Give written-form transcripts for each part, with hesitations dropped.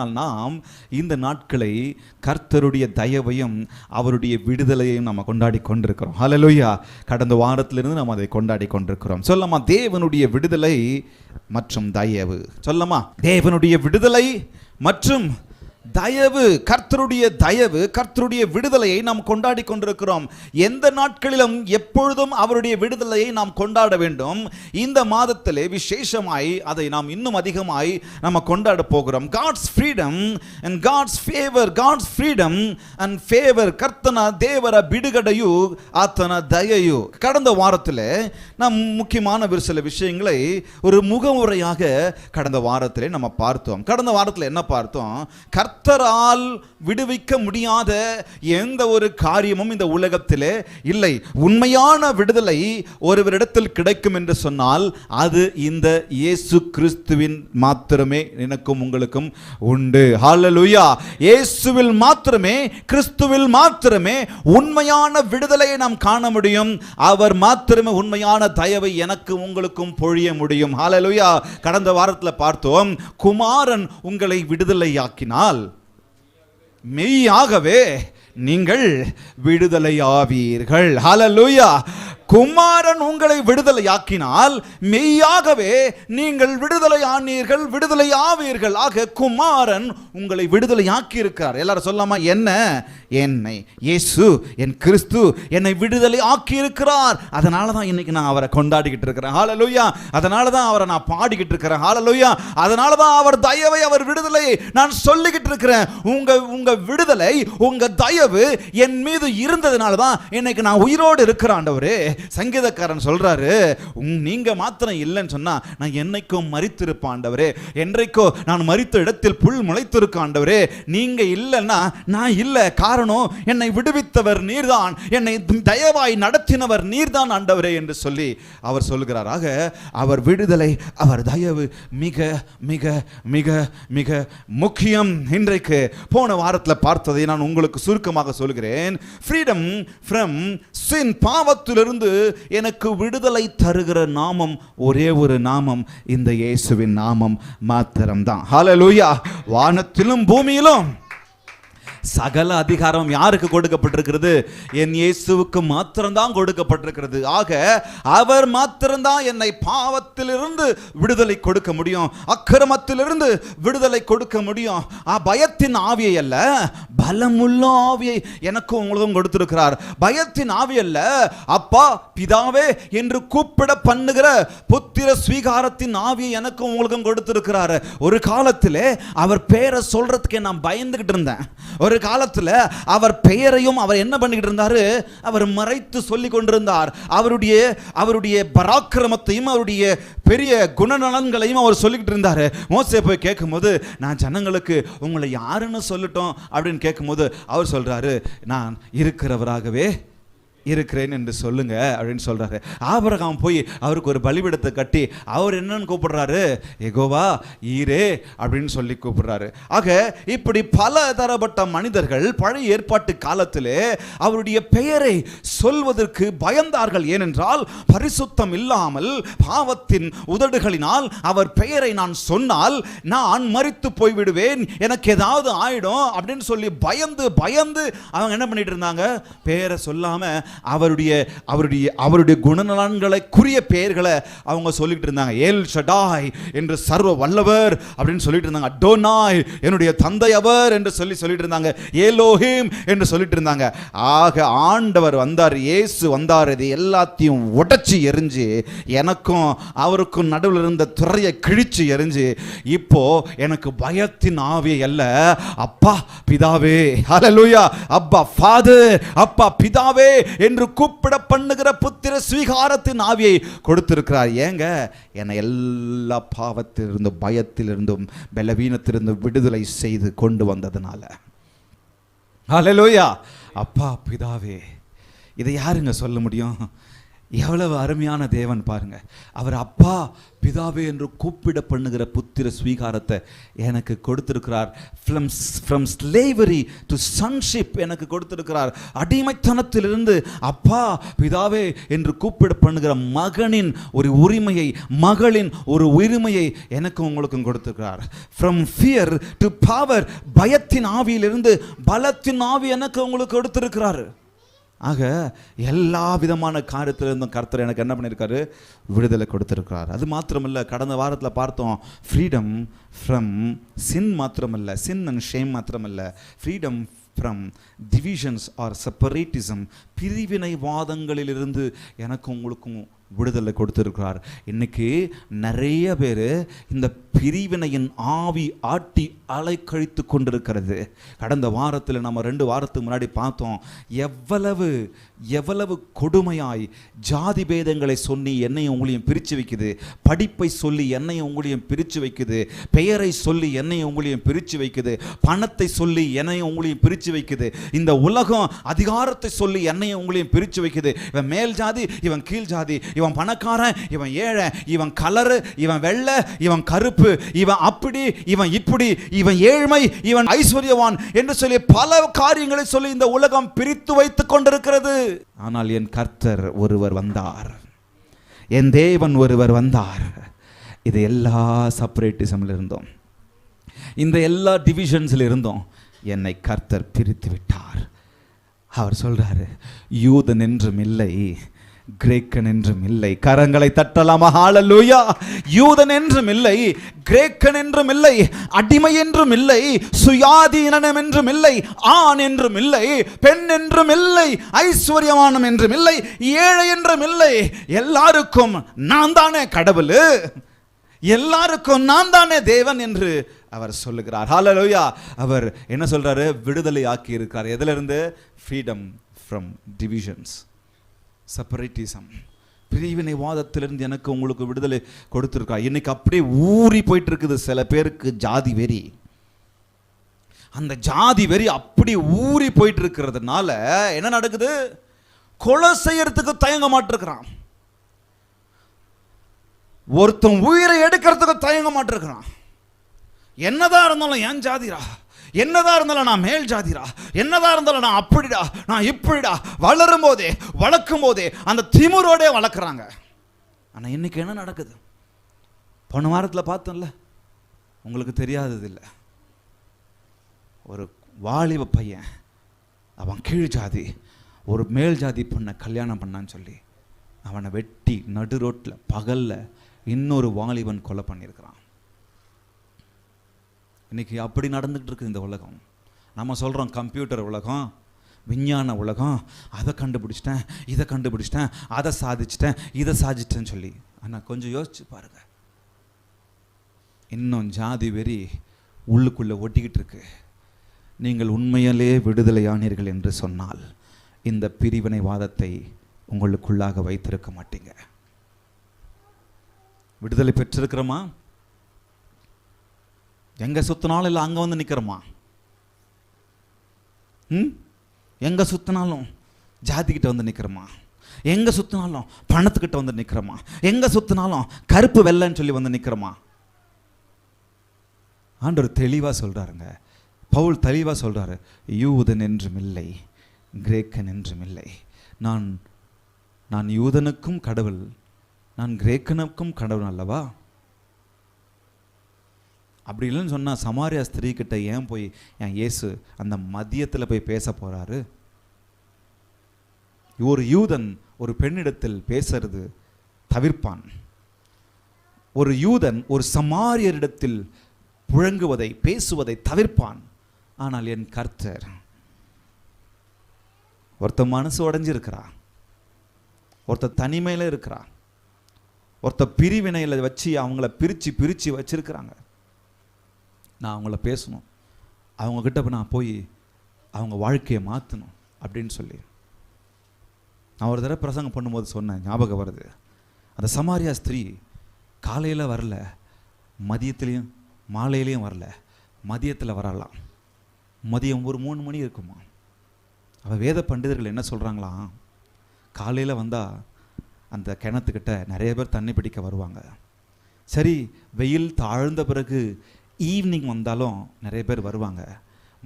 ஆனால் நாம் இந்த நாட்களை கர்த்தருடைய தயவையும் அவருடைய விடுதலையும் நம்ம கொண்டாடி கொண்டிருக்கிறோம். ஹல்லேலூயா. கடந்த வாரத்திலிருந்து நாம் அதை கொண்டாடி கொண்டிருக்கிறோம். சொல்லமா, தேவனுடைய விடுதலை மற்றும் தயவு. சொல்லமா, தேவனுடைய விடுதலை மற்றும் தயவு, கர்த்தருடைய தயவு, கர்த்தருடைய விடுதலையை நாம் கொண்டாடி கொண்டிருக்கிறோம். எந்த நாட்களிலும் எப்பொழுதும் அவருடைய விடுதலையை நாம் கொண்டாட வேண்டும். இந்த மாதத்திலே விசேஷமாய் அதை நாம் இன்னும் அதிகமாய் நம்ம கொண்டாட போகிறோம். God's freedom and God's favor, God's freedom and favor. கர்த்தன தேவர ಬಿಡುಗಡೆಯು ಆತನ ದಯೆಯು. கடந்த வாரத்தில் நாம் முக்கியமான ஒரு சில விஷயங்களை ஒரு முகமுறையாக கடந்த வாரத்திலே நம்ம பார்த்தோம். கடந்த வாரத்தில் என்ன பார்த்தோம்? கர்த்தரால் விடுவிக்க முடியாத எந்த ஒரு காரியமும் இந்த உலகத்திலே இல்லை. உண்மையான விடுதலை ஒருவரிடத்தில் கிடைக்கும் என்று சொன்னால் அது இந்த இயேசு கிறிஸ்துவின் மாத்திரமே எனக்கும் உங்களுக்கும் உண்டு. ஹல்லேலூயா. இயேசுவில் மாத்திரமே, கிறிஸ்துவில் மாத்திரமே உண்மையான விடுதலையை நாம் காண முடியும். அவர் மாத்திரமே உண்மையான தயவை எனக்கு உங்களுக்கும் பொழிய முடியும். ஹல்லேலூயா. கடந்த வாரத்தில் பார்த்தோம், குமாரன் உங்களை விடுதலையாக்கினால் மெய்யாகவே நீங்கள் விடுதலையாவீர்கள். ஹல்லேலூயா. குமாரன் உங்களை விடுதலையாக்கினால் மெய்யாகவே நீங்கள் விடுதலையானீர்கள், விடுதலையாவீர்கள். ஆக குமாரன் உங்களை விடுதலையாக்கி இருக்கிறார். எல்லாரும் சொல்லாமா, என்ன? என்னை இயேசு, என் கிறிஸ்து என்னை விடுதலை ஆக்கி இருக்கிறார். அதனால தான் இன்னைக்கு நான் அவரை கொண்டாடிக்கிட்டு இருக்கிறேன். ஹல்லேலூயா. அதனால தான் அவரை நான் பாடிக்கிட்டு இருக்கிறேன். ஹல்லேலூயா. அதனால தான் அவர் தயவை, அவர் விடுதலையை நான் சொல்லிக்கிட்டு இருக்கிறேன். உங்க விடுதலை, உங்க தயவு என் மீது இருந்ததுனால தான் இன்னைக்கு நான் உயிரோடு இருக்கிறேன். ஆண்டவரே, சங்கீதக்காரன் சொல்றாரு, நீங்க மாத்திரம் இல்லைன்னு சொன்னா நான் என்னைக்கும் மரித்திருப்பேன் ஆண்டவரே. என்றைக்கோ நான் மரித்த இடத்தில் புல் முளைத்திருக்க ஆண்டவரே. நீங்க இல்லைன்னா நான் இல்லை. காரணம், என்னை விடுவித்தவர் நீர்தான், என்னை தயவாய் நடத்தினவர் நீர்தான் ஆண்டவரே என்று சொல்லி அவர் சொல்கிறார். ஆக அவர் விடுதலை, அவர் தயவு மிக மிக மிக மிக முக்கியம். இன்றைக்கு போன வாரத்தில் பார்த்ததை நான் உங்களுக்கு சுருக்கமாக சொல்கிறேன். ஃப்ரீடம் ஃப்ரம் சின், பாவத்திலிருந்து எனக்கு விடுதலை தருகிற நாமம் ஒரே ஒரு நாமம், இந்த இயேசுவின் நாமம் மாத்திரம்தான். ஹல்லேலூயா. வானத்திலும் பூமியிலும் சகல அதிகாரம் யாருக்கு கொடுக்கப்பட்டிருக்கிறது? என் இயேசுவுக்கு மாத்திரம்தான் கொடுக்கப்பட்டிருக்கிறது. ஆக அவர் மாத்திரம்தான் என்னை பாவத்திலிருந்து விடுதலை கொடுக்க முடியும், அக்கிரமத்திலிருந்து விடுதலை கொடுக்க முடியும். பயத்தின் ஆவியை அல்ல, பலமுள்ள ஆவியை எனக்கு உங்களுக்கும் கொடுத்திருக்கிறார். பயத்தின் ஆவி அல்ல, அப்பா பிதாவே என்று கூப்பிட பண்ணுகிற புத்திர ஸ்வீகாரத்தின் ஆவியை எனக்கு உங்களுக்கும் கொடுத்திருக்கிறார். ஒரு காலத்திலே அவர் பேரை சொல்றதுக்கு நான் பயந்துகிட்டு இருந்தேன். ஒரு காலத்தில் அவர் பெயரையும் அவர் என்ன பண்ணிக்கிட்டு இருந்தாரு? அவர் மறைத்து சொல்லிக் கொண்டிருந்தார். அவருடைய பராக்கிரமத்தையும் அவருடைய பெரிய குணநலன்களையும் அவர் சொல்லிக்கிட்டு இருந்தாரு. மோசே போய் கேட்கும்போது, நான் ஜனங்களுக்கு உங்களை யாருன்னு சொல்லட்டும் அப்படின்னு கேட்கும்போது அவர் சொல்றாரு, நான் இருக்கிறவராகவே இருக்கிறேன் என்று சொல்லுங்க அப்படின்னு சொல்றாரு. ஆபிரகாம் போய் அவருக்கு ஒரு பலிபீடத்தை கட்டி அவர் என்னன்னு கூப்பிடுறாரு? யெகோவா ஈரே அப்படின்னு சொல்லி கூப்பிடுறாரு. ஆக இப்படி பல தரப்பட்ட மனிதர்கள் பழைய ஏற்பாட்டு காலத்திலே அவருடைய பெயரை சொல்வதற்கு பயந்தார்கள். ஏனென்றால் பரிசுத்தம் இல்லாமல் பாவத்தின் உதடுகளினால் அவர் பெயரை நான் சொன்னால் நான் மரித்து போய்விடுவேன், எனக்கு ஏதாவது ஆயிடும் அப்படின்னு சொல்லி பயந்து பயந்து அவங்க என்ன பண்ணிட்டு இருந்தாங்க? பெயரை சொல்லாம அவருடைய குணநலன்களுக்குரிய பெயர்களை அவங்க சொல்லிட்டு இருந்தாங்க. எல் ஷடாய் என்று சர்வ வல்லவர் அப்படின்னு சொல்லிட்டு இருந்தாங்க. அடோனாய் என்னுடைய தந்தை அவர் என்று சொல்லிட்டு இருந்தாங்க. ஏலோஹிம் என்று சொல்லிட்டு இருந்தாங்க. ஆக ஆண்டவர் வந்தார், இயேசு வந்தார். இது எல்லாத்தையும் உடைச்சி எரிஞ்சு எனக்கும் அவருக்கும் நடுவில் இருந்த துறையை கிழிச்சு எரிஞ்சு இப்போ எனக்கு பயத்தின் ஆவி அல்ல, அப்பா பிதாவே, ஹல்லேலூயா, அப்பா ஃபாதர், அப்பா பிதாவே என்று கூப்பிட பண்ணுகிற புத்திர ஸ்வீகாரத்தின் ஆவியை கொடுத்திருக்கிறார். ஏங்க? என்னை எல்லா பாவத்திலிருந்தும் பயத்திலிருந்தும் பலவீனத்திலிருந்தும் விடுதலை செய்து கொண்டு வந்ததுனால. ஹல்லேலூயா. அப்பா பிதாவே, இதை யாருங்க சொல்ல முடியும்? எவ்வளவு அருமையான தேவன் பாருங்க. அவர் அப்பா பிதாவே என்று கூப்பிட பண்ணுகிற புத்திர ஸ்வீகாரத்தை எனக்கு கொடுத்திருக்கிறார். ஃப்ரம் ஸ்லேவரி டு சன்ஷிப் எனக்கு கொடுத்திருக்கிறார். அடிமைத்தனத்திலிருந்து அப்பா பிதாவே என்று கூப்பிட பண்ணுகிற மகனின் ஒரு உரிமையை, மகளின் ஒரு உரிமையை எனக்கு உங்களுக்கும் கொடுத்திருக்கிறார். ஃப்ரம் ஃபியர் டு பவர், பயத்தின் ஆவியிலிருந்து பலத்தின் ஆவி எனக்கு உங்களுக்கு கொடுத்திருக்கிறார். ஆக எல்லா விதமான காரியத்திலிருந்தும் கர்த்தர் எனக்கு என்ன பண்ணியிருக்காரு? விடுதலை கொடுத்திருக்கிறார். அது மாத்திரமல்ல, கடந்த வாரத்தில் பார்த்தோம், ஃப்ரீடம் ஃப்ரம் சின் மாத்திரமல்ல, சின் அண்ட் ஷேம் மாத்திரமல்ல, freedom from divisions or separatism, பிரிவினைவாதங்களிலிருந்து எனக்கு உங்களுக்கும் விடுதலை கொடுத்திருக்கிறார். இன்னைக்கு நிறைய பேர் இந்த பிரிவினையின் ஆவி ஆட்டி அலைக்கழித்து கொண்டிருக்கிறது. கடந்த வாரத்தில் நம்ம 2 வாரத்துக்கு முன்னாடி பார்த்தோம், எவ்வளவு கொடுமையாய் ஜாதி பேதங்களை சொல்லி என்னையும் உங்களையும் பிரித்து வைக்குது, படிப்பை சொல்லி என்னையும் உங்களையும் பிரித்து வைக்குது, பெயரை சொல்லி என்னையும் உங்களையும் பிரித்து வைக்குது, பணத்தை சொல்லி என்னையும் உங்களையும் பிரித்து வைக்குது, இந்த உலகம் அதிகாரத்தை சொல்லி என்னையும் உங்களையும் பிரித்து வைக்குது. இவன் மேல் ஜாதி, இவன் கீழ் ஜாதி, இவன் பணக்காரன், இவன் ஏழை, இவன் கலரு, இவன் வெள்ளை, இவன் கருப்பு, இவன் அப்படி, இவன் இப்படி, இவன் ஏழ்மை, இவன் ஐஸ்வர்யவான் என்று சொல்லி பல காரியங்களை சொல்லி இந்த உலகம் பிரித்து வைத்துக் கொண்டிருக்கிறது. ஆனால் என் கர்த்தர் ஒருவர் வந்தார், என் தேவன் ஒருவர் வந்தார். இது எல்லா செப்பரேட்டிசம்ல இருந்தோம், இந்த எல்லா டிவிஷன்ஸ்ல இருந்தோம் என்னை கர்த்தர் பிரித்து விட்டார். அவர் சொல்றாரு, யூதன் என்றும் இல்லை, கிரேக்கன் என்றும் இல்லை. கரங்களை தட்டலாமா? ஹalleluya. யூதன் என்றும் இல்லை, கிரேக்கன் என்றும் இல்லை, அடிமை என்றும் இல்லை, சுயாதீனம் என்றும் இல்லை, ஆண் என்றும் இல்லை, பெண் என்றும் இல்லை, ஐஸ்வர்யவானம் என்றும் இல்லை, ஏழை என்றும் இல்லை. எல்லாருக்கும் நான் தானே கடவுள், எல்லாருக்கும் நான் தானே தேவன் என்று அவர் சொல்லுகிறார். ஹalleluya. அவர் என்ன சொல்றாரு? விடுதலை ஆக்கி இருக்கிறார். எதிலிருந்து? ஃப்ரீடம் ஃப்ரம் டிவிஷன்ஸ், செப்பரேட்டிசம், பிரிவினைவாதத்திலிருந்து எனக்கு உங்களுக்கு விடுதலை கொடுத்திருக்கார். இன்னைக்கு அப்படியே ஊறி போயிட்டு இருக்குது சில பேருக்கு ஜாதி வெறி. அந்த ஜாதி வெறி அப்படி ஊறி போயிட்டு இருக்கிறதுனால என்ன நடக்குது? கொலை செய்யறதுக்கு தயங்க மாட்டிருக்கிறான், ஒருத்தன் உயிரை எடுக்கிறதுக்கு தயங்க மாட்டிருக்கிறான். என்னதான் இருந்தாலும் என் ஜாதிரா, என்னதான் இருந்தாலும் நான் மேல் ஜாதிரா, என்னதான் இருந்தாலும் நான் அப்படிடா, நான் இப்படிடா, வளரும் போதே வளர்க்கும் போதே அந்த திமிரோடே வளர்க்குறாங்க. ஆனால் இன்னைக்கு என்ன நடக்குது? போன வாரத்தில் பார்த்தோம்ல, உங்களுக்கு தெரியாதது இல்லை, ஒரு வாலிப பையன், அவன் கீழ் ஜாதி ஒரு மேல் ஜாதி பொண்ணை கல்யாணம் பண்ணான்னு சொல்லி அவனை வெட்டி நடு ரோட்டில் பகலில் இன்னொரு வாலிபன் கொலை பண்ணியிருக்கிறான். இன்னைக்கு அப்படி நடந்துகிட்டு இருக்கு இந்த உலகம். நம்ம சொல்கிறோம் கம்ப்யூட்டர் உலகம், விஞ்ஞான உலகம், அதை கண்டுபிடிச்சிட்டேன், இதை கண்டுபிடிச்சிட்டேன், அதை சாதிச்சிட்டேன், இதை சாதிச்சிட்டேன்னு சொல்லி. ஆனால் கொஞ்சம் யோசிச்சு பாருங்க, இன்னும் ஜாதி வெறி உள்ளுக்குள்ளே ஒட்டிக்கிட்டு இருக்கு. நீங்கள் உண்மையிலே விடுதலையானீர்கள் என்று சொன்னால் இந்த பிரிவினைவாதத்தை உங்களுக்குள்ளாக வைத்திருக்க மாட்டீங்க. விடுதலை பெற்றிருக்கிறோமா? எங்க சுத்தினாலும் இல்லை அங்கே வந்து நிற்கிறோமா? எங்கே சுற்றினாலும் ஜாதிக்கிட்ட வந்து நிற்கிறோமா? எங்கே சுற்றினாலும் பணத்துக்கிட்ட வந்து நிற்கிறோமா? எங்கே சுற்றினாலும் கருப்பு வெள்ளைன்னு சொல்லி வந்து நிற்கிறோமா? ஆண்டவர் தெளிவாக சொல்கிறாருங்க, பவுல் தெளிவாக சொல்கிறாரு, யூதன் என்றும் இல்லை, கிரேக்கன் என்றும் இல்லை. நான் யூதனுக்கும் கடவுள், நான் கிரேக்கனுக்கும் கடவுள் அல்லவா? அப்படி இல்லைன்னு சொன்னால் சமாரியா ஸ்திரீ கிட்ட ஏன் போய் என் இயேசு அந்த மதியத்தில் போய் பேச போகிறாரு? ஒரு யூதன் ஒரு பெண்ணிடத்தில் பேசுறது தவிர்ப்பான். ஒரு யூதன் ஒரு சமாரியரிடத்தில் புழங்குவதை பேசுவதை தவிர்ப்பான். ஆனால் என் கர்த்தர், ஒருத்த மனசு உடைஞ்சிருக்கிறா, ஒருத்த தனிமையில் இருக்கிறா, ஒருத்த பிரிவினையில் வச்சு அவங்கள பிரித்து வச்சிருக்கிறாங்க. நான் அவங்கள பேசணும், அவங்கக்கிட்ட நான் போய் அவங்க வாழ்க்கையை மாற்றணும் அப்படின்னு சொல்லி நான் ஒரு தடவை பிரசங்கம் பண்ணும்போது சொன்னேன், ஞாபகம் வருது. அந்த சமாரியா ஸ்திரீ காலையில் வரல, மதியத்துலேயும் மாலையிலையும் வரல, மதியத்தில் வரலாம், மதியம் ஒரு 3 மணி இருக்குமா. அவள் வேத பண்டிதர்கள் என்ன சொல்கிறாங்களாம், காலையில் வந்தால் அந்த கிணத்துக்கிட்ட நிறைய பேர் தண்ணி பிடிக்க வருவாங்க. சரி, வெயில் தாழ்ந்த பிறகு ஈவினிங் வந்தாலும் நிறைய பேர் வருவாங்க.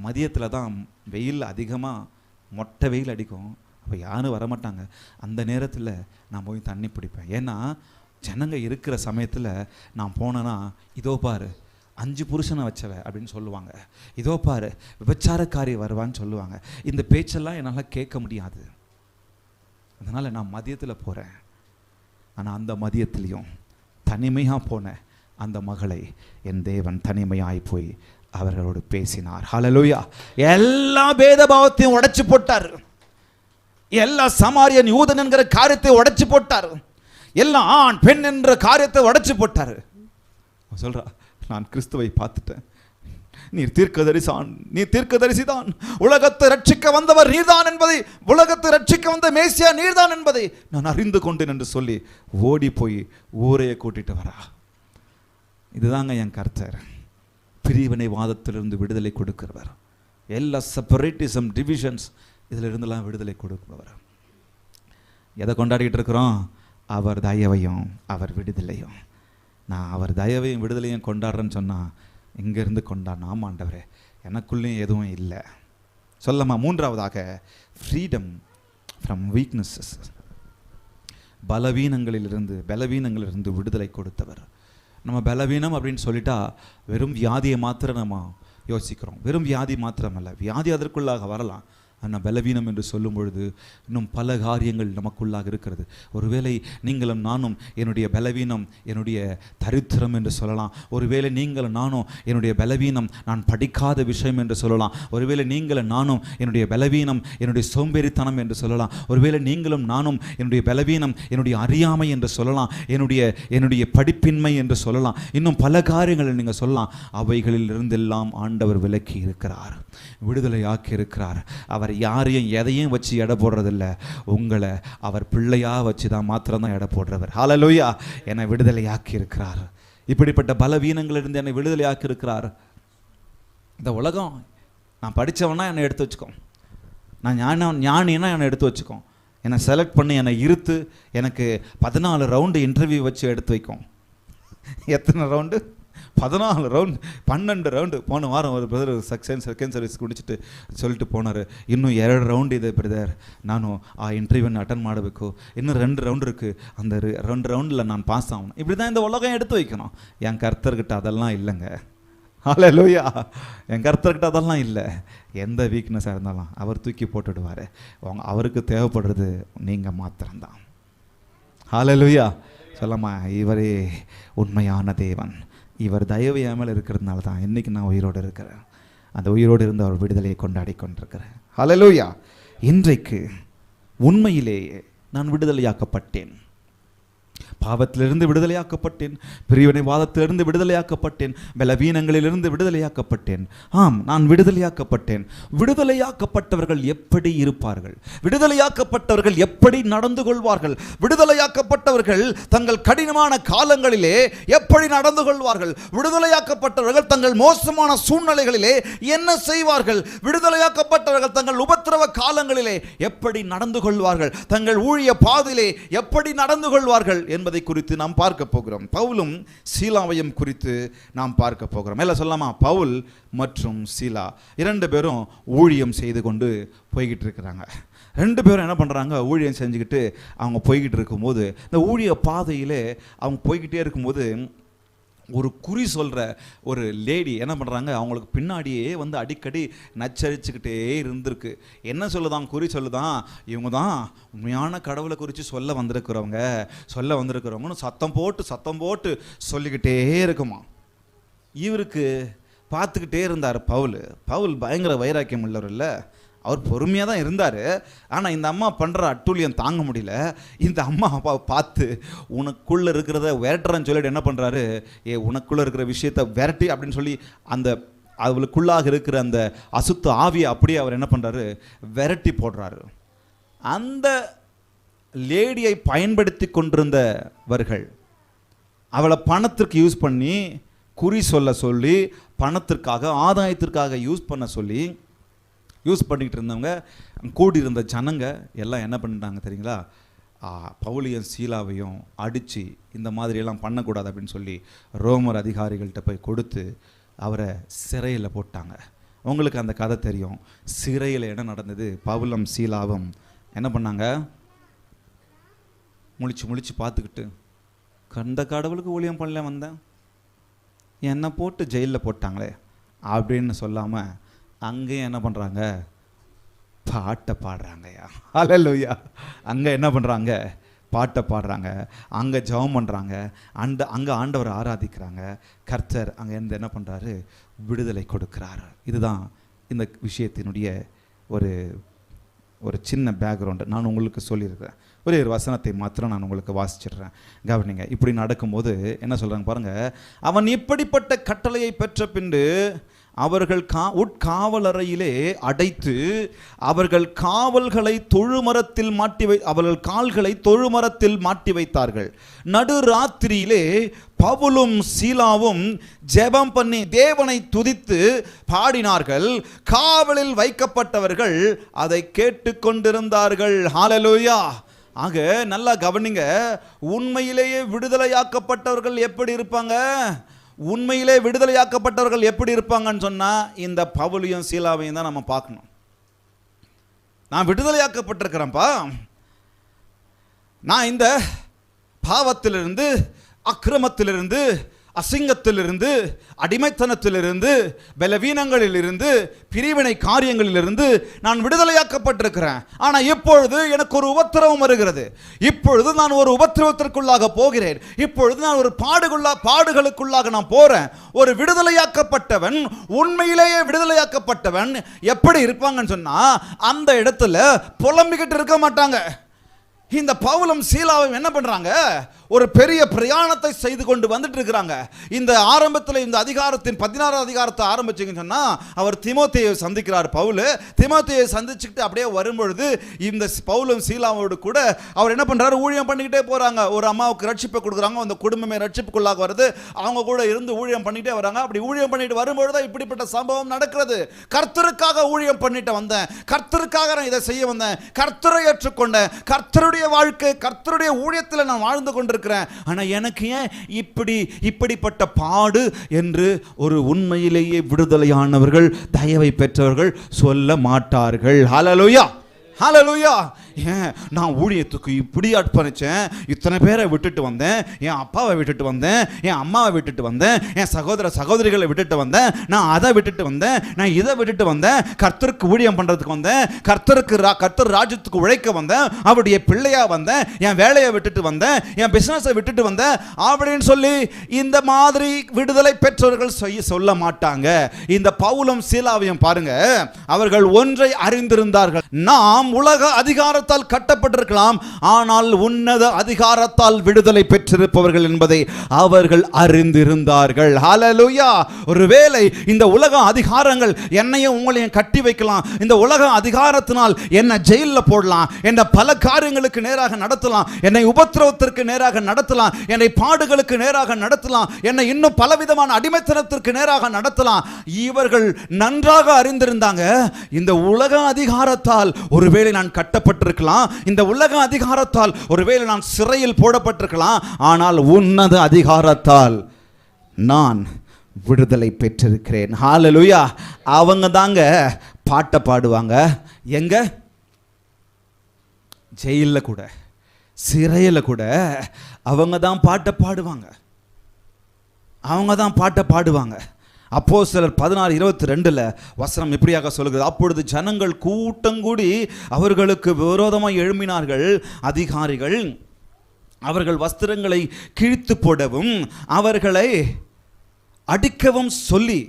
மதியத்தில் தான் வெயில் அதிகமாக மொட்டை வெயில் அடிக்கும், அப்போ யாரும் வரமாட்டாங்க. அந்த நேரத்தில் நான் போய் தண்ணி பிடிப்பேன். ஏன்னா ஜனங்க இருக்கிற சமயத்தில் நான் போனேன்னா, இதோ பாரு 5 புருஷனை வச்சவ அப்படின்னு சொல்லுவாங்க, இதோ பாரு விபச்சாரக்காரி வருவான்னு சொல்லுவாங்க. இந்த பேச்செல்லாம் என்னால் கேட்க முடியாது. அதனால் நான் மதியத்தில் போகிறேன். ஆனால் அந்த மதியத்துலேயும் தனிமையாக போன அந்த மகளை என் தேவன் தனிமையாய் போய் அவர்களோடு பேசினார். ஹல்லேலூயா. எல்லா பேதபாவத்தையும் உடைச்சு போட்டார். எல்லா சமாரியன் யூதன் என்கிற காரியத்தை உடைச்சு போட்டார். எல்லா ஆண் பெண் என்ற காரியத்தை உடைச்சு போட்டார். சொல்றா, நான் கிறிஸ்துவை பார்த்துட்டேன், நீர் தீர்க்கதரிசான், நீ தீர்க்கதரிசிதான், உலகத்தை ரட்சிக்க வந்தவர் நீர்தான் என்பதை, உலகத்தை ரட்சிக்க வந்த மேசியா நீர்தான் என்பதை நான் அறிந்து கொண்டேன் என்று சொல்லி ஓடி போய் ஊரையை கூட்டிட்டு வரா. இதுதாங்க என் கர்த்தர், பிரிவினை வாதத்திலிருந்து விடுதலை கொடுக்கிறவர், எல்லா செப்பரேட்டிசம் டிவிஷன்ஸ் இதில் இருந்தெல்லாம் விடுதலை கொடுக்கிறவர். எதை கொண்டாடிக்கிட்டு இருக்கிறோம்? அவர் தயவையும் அவர் விடுதலையும். நான் அவர் தயவையும் விடுதலையும் கொண்டாடுறேன்னு சொன்னால் இங்கேருந்து கொண்டாடணும். ஆமாம் ஆண்டவரே, எனக்குள்ளேயும் எதுவும் இல்லை சொல்லமா. மூன்றாவதாக ஃப்ரீடம் ஃப்ரம் வீக்னஸஸ், பலவீனங்களிலிருந்து விடுதலை கொடுத்தவர். நம்ம பலவீனம் அப்படின்னு சொல்லிட்டா வெறும் வியாதியை மாத்திரம் நம்ம யோசிக்கிறோம். வெறும் வியாதி மாத்திரமல்ல, வியாதி அதற்குள்ளாக வரலாம். ஆனால் பலவீனம் என்று சொல்லும் பொழுது இன்னும் பல காரியங்கள் நமக்குள்ளாக இருக்கிறது. ஒருவேளை நீங்களும் நானும் என்னுடைய பலவீனம் என்னுடைய தரித்திரம் என்று சொல்லலாம். ஒருவேளை நீங்களும் நானும் என்னுடைய பலவீனம் நான் படிக்காத விஷயம் என்று சொல்லலாம். ஒருவேளை நீங்களும் நானும் என்னுடைய பலவீனம் என்னுடைய சோம்பேறித்தனம் என்று சொல்லலாம். ஒருவேளை நீங்களும் நானும் என்னுடைய பலவீனம் என்னுடைய அறியாமை என்று சொல்லலாம், என்னுடைய படிப்பின்மை என்று சொல்லலாம். இன்னும் பல காரியங்களை நீங்கள் சொல்லலாம். அவைகளில் இருந்தெல்லாம் ஆண்டவர் விலக்கி இருக்கிறார், விடுதலை ஆக்கி இருக்கிறார். அவர் யாரையும் எதையும் வச்சு எடை போடுறதில்லை, உங்களை அவர் பிள்ளையாக வச்சு தான் மாத்திரம்தான் எடை போடுறவர். ஹல்லேலூயா. என்னை விடுதலையாக்கி இருக்கிறார். இப்படிப்பட்ட பலவீனங்களிலிருந்து என்னை விடுதலையாக்கி இருக்கிறார். இந்த உலகம் நான் படித்தவனா என்னை எடுத்து வச்சுக்கோ, நான் ஞானினா என்னை எடுத்து வச்சுக்கோ, என்னை செலக்ட் பண்ணி என்னை இருத்து எனக்கு 14 ரவுண்டு இன்டர்வியூ வச்சு எடுத்து வைக்கும். எத்தனை ரவுண்டு? 14 round, 12 round. போன வாரம் ஒரு பிரதர் செகண்ட் சர்வீஸ் குடிச்சிட்டு சொல்லிட்டு போனார், இன்னும் 2 ரவுண்டு ಇದೆ ಬ್ರದರ್, ನಾನು ಆ ಇಂಟರ್ವ್ಯೂನ ಅಟೆಂಡ್ ಮಾಡಬೇಕು, இன்னும் 2 ரவுண்டு இருக்குது, அந்த 2 ரவுண்டில் நான் பாஸ் ஆகணும். இப்படி தான் இந்த உலகம் எடுத்து வைக்கணும். என் கர்த்தர்கிட்ட அதெல்லாம் இல்லைங்க. ஹல்லேலூயா. என் கர்த்தர்கிட்ட அதெல்லாம் இல்லை. எந்த வீக்னஸாக இருந்தாலும் அவர் தூக்கி போட்டுடுவார். அவருக்கு தேவைப்படுறது நீங்கள் மாத்திரம்தான். ஹல்லேலூயா. சொல்லம்மா, இவரே உண்மையான தேவன், இவர் தயவு ஏமல் இருக்கிறதுனால தான் இன்றைக்கி நான் உயிரோடு இருக்கிறேன். அந்த உயிரோடு இருந்து அவர் விடுதலையை கொண்டாடி கொண்டிருக்கிறேன். ஹல்லேலூயா. இன்றைக்கு உண்மையிலேயே நான் விடுதலையாக்கப்பட்டேன். பாவத்திலிருந்து விடுதலையாக்கப்பட்டேன், பிரிவினைவாதத்திலிருந்து விடுதலையாக்கப்பட்டேன், பலவீனங்களிலிருந்து விடுதலையாக்கப்பட்டேன். ஆம், நான் விடுதலையாக்கப்பட்டேன். விடுதலையாக்கப்பட்டவர்கள் எப்படி இருப்பார்கள்? விடுதலையாக்கப்பட்டவர்கள் எப்படி நடந்து கொள்வார்கள்? விடுதலையாக்கப்பட்டவர்கள் தங்கள் கடினமான காலங்களிலே எப்படி நடந்து கொள்வார்கள்? விடுதலையாக்கப்பட்டவர்கள் தங்கள் மோசமான சூழ்நிலைகளிலே என்ன செய்வார்கள்? விடுதலையாக்கப்பட்டவர்கள் தங்கள் உபத்திரவ காலங்களிலே எப்படி நடந்து கொள்வார்கள்? தங்கள் ஊழிய பாதையிலே எப்படி நடந்து கொள்வார்கள் என்பதை குறித்து நாம் பார்க்க போகிறோம். பவுலும் சீலாவையும் குறித்து நாம் பார்க்க போகிறோம். எல்லாம் சொல்லாமா, பவுல் மற்றும் சீலா 2 பேரும் ஊழியம் செய்து கொண்டு போய்கிட்டு இருக்கிறாங்க. 2 பேரும் என்ன பண்ணுறாங்க? ஊழியம் செஞ்சுக்கிட்டு அவங்க போய்கிட்டு இருக்கும்போது, இந்த ஊழிய பாதையிலே அவங்க போய்கிட்டே இருக்கும்போது ஒரு குறி சொல்கிற ஒரு லேடி என்ன பண்ணுறாங்க? அவங்களுக்கு பின்னாடியே வந்து அடிக்கடி நச்சரிச்சுக்கிட்டே இருந்திருக்கு. என்ன சொல்லுதான்? குறி சொல்லுதான், இவங்க தான் உண்மையான கடவுளை குறித்து சொல்ல வந்திருக்கிறவங்கன்னு சத்தம் போட்டு சொல்லிக்கிட்டே இருக்குமா. இவருக்கு பார்த்துக்கிட்டே இருந்தார் பவுல் பயங்கர வைராக்கியம் உள்ளவர் இல்லை, அவர் பொறுமையாக தான் இருந்தார். ஆனால் இந்த அம்மா பண்ணுற அட்டூழியம் தாங்க முடியல. இந்த அம்மா அப்பாவை பார்த்து உனக்குள்ளே இருக்கிறத விரட்டுறன்னு சொல்லிட்டு என்ன பண்ணுறாரு? உனக்குள்ளே இருக்கிற விஷயத்தை விரட்டி அப்படின்னு சொல்லி அந்த அவளுக்குள்ளாக இருக்கிற அந்த அசுத்த ஆவியை அப்படியே அவர் என்ன பண்ணுறாரு? விரட்டி போடுறாரு. அந்த லேடியை பயன்படுத்தி கொண்டிருந்தவர்கள் அவளை பணத்திற்கு யூஸ் பண்ணி, குறி சொல்லி, பணத்திற்காக ஆதாயத்திற்காக யூஸ் பண்ணிக்கிட்டு இருந்தவங்க, கூடி இருந்த ஜனங்க எல்லாம் என்ன பண்ணிட்டாங்க தெரியுங்களா? பவுலியும் சீலாவையும் அடித்து இந்த மாதிரியெல்லாம் பண்ணக்கூடாது அப்படின்னு சொல்லி ரோமர் அதிகாரிகள்கிட்ட போய் கொடுத்து அவரை சிறையில் போட்டாங்க. உங்களுக்கு அந்த கதை தெரியும். சிறையில் என்ன நடந்தது? பவுலும் சீலாவும் என்ன பண்ணாங்க? முழிச்சு பார்த்துக்கிட்டு, கண்ட கடவுளுக்கு ஊழியம் பண்ணல வந்தேன், என்னை போட்டு ஜெயிலில் போட்டாங்களே அப்படின்னு சொல்லாமல் அங்கேயும் என்ன பண்ணுறாங்க? பாட்டை பாடுறாங்கய்யா. ஹல்லேலூயா. அங்கே என்ன பண்ணுறாங்க? பாட்டை பாடுறாங்க, அங்கே ஜெபம் பண்ணுறாங்க, அங்கே ஆண்டவரை ஆராதிக்கிறாங்க. கர்த்தர் அங்கே இருந்து என்ன பண்ணுறாரு? விடுதலை கொடுக்குறாரு. இதுதான் இந்த விஷயத்தினுடைய ஒரு சின்ன பேக்ரவுண்டு. நான் உங்களுக்கு சொல்லியிருக்கிறேன். ஒரு வசனத்தை மாத்திரம் நான் உங்களுக்கு வாசிச்சிடுறேன், கவனிங்க. இப்படி நடக்கும்போது என்ன சொல்கிறாங்க பாருங்கள். அவன் இப்படிப்பட்ட கட்டளையை பெற்ற பின்பு அவர்கள் உட்காவலறையிலே அடைத்து அவர்கள் கால்களை தொழுமரத்தில் மாட்டி வைத்தார்கள். நடுராத்திரியிலே பவுலும் சீலாவும் ஜெபம் பண்ணி தேவனை துதித்து பாடினார்கள். காவலில் வைக்கப்பட்டவர்கள் அதை கேட்டுக்கொண்டிருந்தார்கள். ஹல்லேலூயா. ஆக நல்லா கவனிங்க. உண்மையிலேயே விடுதலையாக்கப்பட்டவர்கள் எப்படி இருப்பாங்க? உண்மையிலே விடுதலையாக்கப்பட்டவர்கள் எப்படி இருப்பாங்கன்னு சொன்னால் இந்த பவுலையும் சீலாவையும் தான் நம்ம பார்க்கணும். நான் விடுதலையாக்கப்பட்டிருக்கிறேன்ப்பா, நான் இந்த பாவத்திலிருந்து, அக்கிரமத்திலிருந்து, அசிங்கத்திலிருந்து, அடிமைத்தனத்திலிருந்து, பலவீனங்களிலிருந்து, பிரிவினை காரியங்களிலிருந்து நான் விடுதலையாக்கப்பட்டிருக்கிறேன். ஆனால் இப்பொழுது எனக்கு ஒரு உபத்திரவம் வருகிறது. இப்பொழுது நான் ஒரு உபத்திரவத்திற்குள்ளாக போகிறேன். இப்பொழுது நான் ஒரு பாடுகளுக்குள்ளாக நான் போறேன். ஒரு விடுதலையாக்கப்பட்டவன், உண்மையிலேயே விடுதலையாக்கப்பட்டவன் எப்படி இருப்பாங்கன்னு சொன்னா, அந்த இடத்துல புலம்பிக்கிட்டு இருக்க மாட்டாங்க. இந்த பவுலும் சீலாவும் என்ன பண்றாங்க? ஒரு பெரிய பிரயாணத்தை செய்து கொண்டு வந்துட்டு இருக்கிறாங்க. இந்த ஆரம்பத்தில் இந்த அதிகாரத்தின் 16 அதிகாரத்தை ஆரம்பிச்சிங்கன்னு சொன்னால், அவர் தீமோத்தேயை சந்திக்கிறார். பவுல் தீமோத்தேயை சந்திச்சுக்கிட்டு அப்படியே வரும்பொழுது இந்த பவுலும் சீலாவோடு கூட அவர் என்ன பண்ணுறாரு? ஊழியம் பண்ணிக்கிட்டே போகிறாங்க. ஒரு அம்மாவுக்கு ரட்சிப்பை கொடுக்குறாங்க, அந்த குடும்பமே ரட்சிப்புக்குள்ளாக வருது. அவங்க கூட இருந்து ஊழியம் பண்ணிகிட்டே வராங்க. அப்படி ஊழியம் பண்ணிட்டு வரும்பொழுது இப்படிப்பட்ட சம்பவம் நடக்கிறது. கர்த்தருக்காக ஊழியம் பண்ணிட்டு வந்தேன், கர்த்தருக்காக நான் இதை செய்ய வந்தேன், கர்த்தரை ஏற்றுக்கொண்டேன், கர்த்தருடைய வாழ்க்கை, கர்த்தருடைய ஊழியத்தில் நான் வாழ்ந்து கொண்டு இருக்கிறேன். ஆனா எனக்கு ஏன் இப்படிப்பட்ட பாடு என்று ஒரு உண்மையிலேயே விடுதலையானவர்கள், தயவை பெற்றவர்கள் சொல்ல மாட்டார்கள். ஹல்லேலூயா, ஹல்லேலூயா. ஏன் நான் ஊழியத்துக்கு இப்படி அர்ப்பணிச்சேன், இத்தனை பேரை விட்டுட்டு வந்தேன், என் அப்பாவை விட்டுட்டு வந்தேன், என் அம்மாவை விட்டுட்டு வந்தேன், என் சகோதரிகளை விட்டுட்டு வந்தேன், நான் அதை விட்டுட்டு வந்தேன், நான் இதை விட்டுட்டு வந்தேன், கர்த்தருக்கு ஊழியம் பண்றதுக்கு வந்தேன், கர்த்தர் ராஜ்யத்துக்கு உழைக்க வந்தேன், அவருடைய பிள்ளையா வந்தேன், என் வேலையை விட்டுட்டு வந்தேன், என் பிசினஸை விட்டுட்டு வந்தேன் அப்படின்னு சொல்லி இந்த மாதிரி விடுதலை பெற்றவர்கள் சொல்ல மாட்டாங்க. இந்த பவுலும் சீலாவையும் பாருங்க, அவர்கள் ஒன்றை அறிந்திருந்தார்கள். நாம் உலக அதிகாரத்தால் கட்டப்பட்டிருக்கலாம், ஆனால் உன்னத அதிகாரத்தால் விடுதலை பெற்றிருப்பவர்கள் என்பதை அவர்கள் அறிந்திருந்தார்கள். ஹல்லேலூயா. ஒருவேளை இந்த உலக அதிகாரங்கள் என்னையும் உங்களையும் கட்டி வைக்கலாம். இந்த உலக அதிகாரத்தினால் என்னை ஜெயிலில் போடலாம், என்னை பல காரியங்களுக்கு நேராக நடத்தலாம், என்னை உபத்திரவத்திற்கு நேராக நடத்தலாம், என்னை பாடுகளுக்கு நேராக நடத்தலாம், என்னை இன்னும் பலவிதமான அடிமைத்தனத்திற்கு நேராக நடத்தலாம். இவர்கள் நன்றாக அறிந்திருந்தாங்க, இந்த உலக அதிகாரத்தால் ஒருவேளை நான் கட்டப்பட்டிருக்கலாம், இந்த உலக அதிகாரத்தால் ஒருவேளை நான் சிறையில் போடப்பட்டிருக்கலாம், ஆனால் உன்னத அதிகாரத்தால் நான் விடுதலை பெற்றிருக்கிறேன். ஹல்லேலூயா. அவங்க தாங்க பாட்டை பாடுவாங்க. எங்க? ஜெயிலில் கூட, சிறையில் கூட அவங்க தான் பாட்டை பாடுவாங்க. அவங்க தான் பாட்டை பாடுவாங்க. அப்போஸ்தலர் 16:22 வசனம் இப்படியாக சொல்கிறது. அப்பொழுது ஜனங்கள் கூட்டங்கூடி அவர்களுக்கு விரோதமாக எழும்பினார்கள். அதிகாரிகள் அவர்கள் வஸ்திரங்களை கிழித்து போடவும் அவர்களை அடிக்கவும் சொல்லி.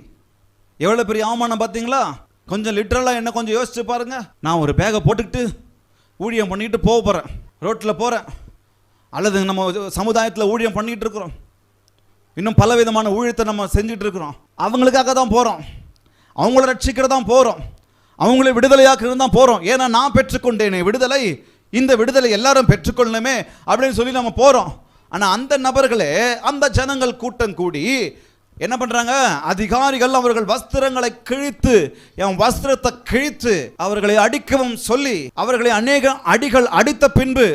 எவ்வளோ பெரிய அவமானம் பார்த்தீங்களா? கொஞ்சம் லிட்டரலாக என்ன கொஞ்சம் யோசிச்சு பாருங்க. நான் ஒரு பேகை போட்டுக்கிட்டு ஊழியம் பண்ணிட்டு போக போகிறேன், ரோட்டில் போகிறேன், அல்லது நம்ம சமுதாயத்தில் ஊழியம் பண்ணிகிட்டு இருக்கிறோம், இன்னும் பல விதமான ஊழியத்தை நம்ம செஞ்சுட்டு இருக்கிறோம். அவங்களுக்காக தான் போகிறோம், அவங்கள ரட்சிக்கிறதான் போகிறோம், அவங்கள விடுதலையாக்குறது தான் போகிறோம். ஏன்னா நான் பெற்றுக்கொண்டேனே விடுதலை, இந்த விடுதலை எல்லாரும் பெற்றுக்கொள்ளணுமே அப்படின்னு சொல்லி நம்ம போகிறோம். ஆனால் அந்த நபர்களே, அந்த ஜனங்கள் கூட்டம் கூடி என்ன பண்ணுறாங்க? அதிகாரிகள் அவர்கள் வஸ்திரங்களை கிழித்து, என் வஸ்திரத்தை கிழித்து அவர்களை அடிக்கவும் சொல்லி அவர்களை அநேக அடிகள் அடித்த பின்பு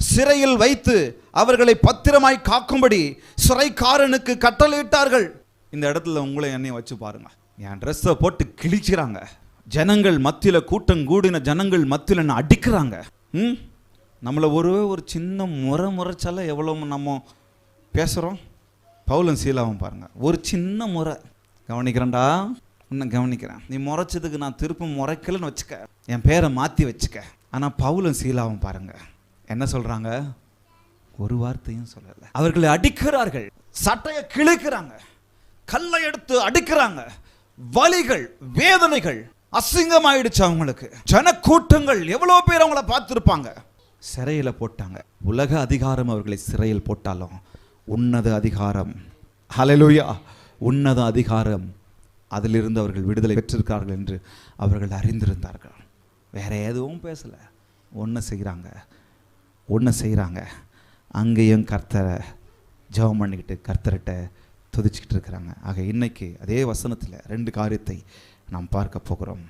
சிறையில் வைத்து அவர்களை பத்திரமாய் காக்கும்படி சிறைக்காரனுக்கு கட்டளையிட்டார்கள். இந்த இடத்துல உங்களை என்னையும் வச்சு பாருங்க. என் ட்ரெஸ்ஸை போட்டு கிழிக்கிறாங்க, ஜனங்கள் மத்தியில், கூட்டம் கூடின ஜனங்கள் மத்தியில் என்ன அடிக்கிறாங்க. நம்மளை ஒரு சின்ன முறைச்சால எவ்வளோ நம்ம பேசுகிறோம். பவுலும் சீலாவும் பாருங்க, ஒரு சின்ன முறை கவனிக்கிறேன்டா, இன்னும் கவனிக்கிறேன், நீ முறைச்சதுக்கு நான் திருப்பி முறைக்கலன்னு வச்சுக்க, என் பேரை மாற்றி வச்சுக்க. ஆனால் பவுலும் சீலாவும் பாருங்க என்ன சொல்கிறாங்க, ஒரு வார்த்தையும் சொல்லலை. அவர்களை அடிக்கிறார்கள், சட்டையை கிழிக்கிறாங்க, கல்லை எடுத்து அடிக்கிறாங்க. வலிகள், வேதனைகள், அசிங்கமாயிடுச்சு அவங்களுக்கு. ஜனக்கூட்டங்கள் எவ்வளோ பேர் அவங்கள பார்த்துருப்பாங்க. சிறையில் போட்டாங்க. உலக அதிகாரம் அவர்களை சிறையில் போட்டாலும் உன்னத அதிகாரம், ஹல்லேலூயா, உன்னத அதிகாரம், அதிலிருந்து அவர்கள் விடுதலை பெற்றிருக்கார்கள் என்று அவர்கள் அறிந்திருந்தார்கள். வேற எதுவும் பேசலை. ஒன்று செய்கிறாங்க. அங்கேயும் கர்த்தரை ஜெபம் பண்ணிக்கிட்டு கர்த்தர்கிட்ட துதிச்சுக்கிட்டு இருக்கிறாங்க. ஆக இன்னைக்கு அதே வசனத்தில் 2 காரியத்தை நாம் பார்க்க போகிறோம்.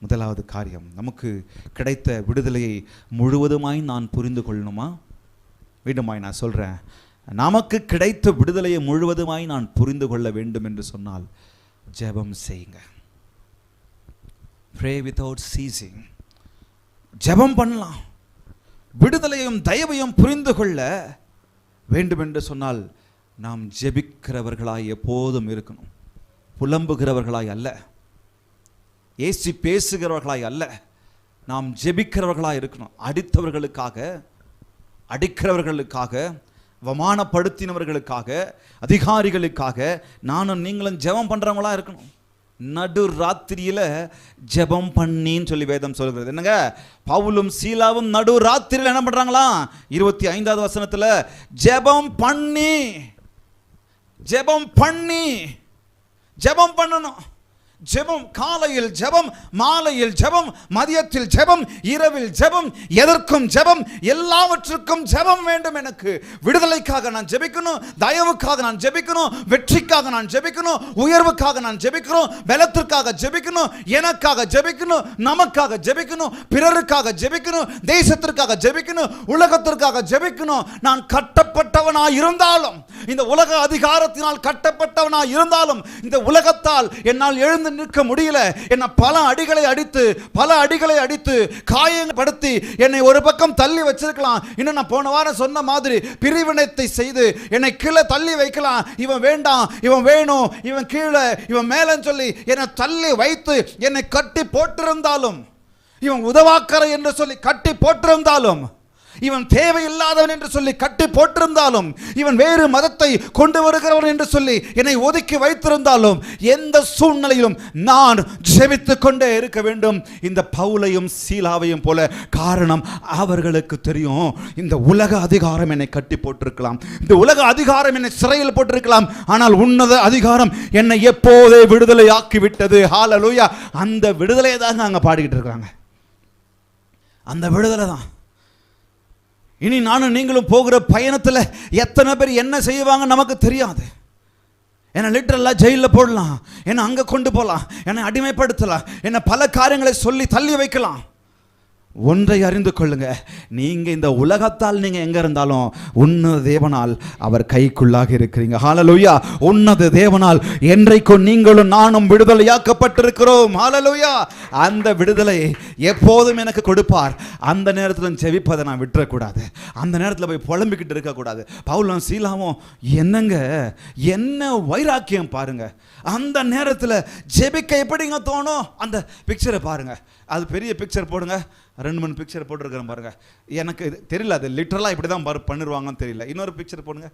முதலாவது காரியம், நமக்கு கிடைத்த விடுதலையை முழுவதுமாய் நான் புரிந்து கொள்ளணுமா? மீண்டுமாய் நான் சொல்கிறேன், நமக்கு கிடைத்த விடுதலையை முழுவதுமாய் நான் புரிந்து கொள்ள வேண்டும் என்று சொன்னால் ஜெபம் செய்யுங்க. Pray without ceasing. ஜெபம் பண்ணலாம். விடுதலையும் தயவையும் புரிந்து கொள்ள வேண்டும் என்று சொன்னால் நாம் ஜெபிக்கிறவர்களாய் எப்போதும் இருக்கணும். புலம்புகிறவர்களாய் அல்ல, ஏசி பேசுகிறவர்களாய் அல்ல, நாம் ஜெபிக்கிறவர்களாய் இருக்கணும். அடிக்கிறவர்களுக்காக, அவமானப்படுத்தினவர்களுக்காக, அதிகாரிகளுக்காக நானும் நீங்களும் ஜெபம் பண்ணுறவங்களா இருக்கணும். நடு ராத்திரியில் ஜெபம் பண்ணின்னு சொல்லி வேதம் சொல்கிறது. என்னங்க, பவுலும் சீலாவும் நடு ராத்திரியில் என்ன பண்ணுறாங்களா? 25வது வசனத்தில் ஜெபம் பண்ணணும். ஜெபம், காலையில் ஜெபம், மாலையில் ஜெபம், மதியத்தில் ஜெபம், இரவில் ஜெபம், எதற்கும் ஜெபம், எல்லாவற்றுக்கும் ஜெபம் வேண்டும். எனக்கு விடுதலைக்காக நான் ஜெபிக்கணும், தயவுக்காக நான் ஜெபிக்கணும், வெற்றிக்காக நான் ஜெபிக்கணும், உயர்வுக்காக நான் ஜெபிக்கணும், பலத்திற்காக ஜெபிக்கணும், எனக்காக ஜெபிக்கணும், நமக்காக ஜெபிக்கணும், பிறருக்காக ஜெபிக்கணும், தேசத்திற்காக ஜெபிக்கணும், உலகத்திற்காக ஜெபிக்கணும். நான் கட்டப்பட்டவனாய் இருந்தாலும், இந்த உலக அதிகாரத்தினால் கட்டப்பட்டவனாய் இருந்தாலும், இந்த உலகத்தால் என்னால் எழுந்து நிற்க முடியல. என்ன பல அடிகளை அடித்து காயப்படுத்தி என்னை ஒரு பக்கம் தள்ளி வச்சிருக்கலாம். இன்னும் நான் போன வாரம் சொன்ன மாதிரி பிரிவினத்தை செய்து என்னை கீழே தள்ளி வைக்கலாம். இவன் வேண்டாம், இவன் வேணும், இவன் கீழே, இவன் மேலன்னு சொல்லி என்னை தள்ளி வைத்து என்னை கட்டி போட்டிருந்தாலும், இவன் உதவாக்கரை என்று சொல்லி கட்டி போட்டிருந்தாலும், இவன் தேவையில்லாதவன் என்று சொல்லி கட்டி போட்டிருந்தாலும், இவன் வேறு மதத்தை கொண்டு வருகிறவன் என்று சொல்லி என்னை ஒதுக்கி வைத்திருந்தாலும், எந்த சூழ்நிலையிலும் நான் ஜெபித்துக் கொண்டே இருக்க வேண்டும். இந்த பவுலையும் சீலாவையும் போல. காரணம், அவர்களுக்கு தெரியும், இந்த உலக அதிகாரம் என்னை கட்டி போட்டிருக்கலாம், இந்த உலக அதிகாரம் என்னை சிறையில் போட்டிருக்கலாம், ஆனால் உன்னத அதிகாரம் என்னை எப்போதே விடுதலை ஆக்கிவிட்டது. ஹல்லேலூயா. அந்த விடுதலையை தாங்க அங்க பாடிக்கிட்டு இருக்காங்க. அந்த விடுதலை தான். இனி நானும் நீங்களும் போகிற பயணத்தில் எத்தனை பேர் என்ன செய்வாங்க நமக்கு தெரியாது. என்னை லிட்டரலாக ஜெயிலில் போடலாம், என்னை அங்கே கொண்டு போகலாம், என்னை அடிமைப்படுத்தலாம், என்னை பல காரியங்களை சொல்லி தள்ளி வைக்கலாம். ஒன்றை அறிந்து கொள்ளுங்க, நீங்க இந்த உலகத்தால் நீங்க எங்க இருந்தாலும் உன்னத தேவனால் அவர் கைக்குள்ளாக இருக்கிறீங்க. ஹல்லேலூயா. உன்னத தேவனால் என்றைக்கும் நீங்களும் நானும் விடுதலையாக்கப்பட்டிருக்கிறோம். ஹல்லேலூயா. அந்த விடுதலை எப்போதும் எனக்கு கொடுப்பார். அந்த நேரத்தில் ஜெபிப்பதை நான் விட்டுறக்கூடாது. அந்த நேரத்தில் போய் புலம்பிக்கிட்டு இருக்கக்கூடாது. பவுலும் சீலாவும் என்னங்க, என்ன வைராக்கியம் பாருங்க. அந்த நேரத்தில் ஜெபிக்க எப்படிங்க தோணும்? அந்த பிக்சரை பாருங்க. அது பெரிய பிக்சர் போடுங்க, 2-3 பிக்சர் போட்டிருக்கிறேன் பாருங்க. எனக்கு தெரியல, அது லிட்டரலாக இப்படி தான் பண்ணிடுவாங்கன்னு தெரியல. இன்னொரு பிக்சர் போடுங்க.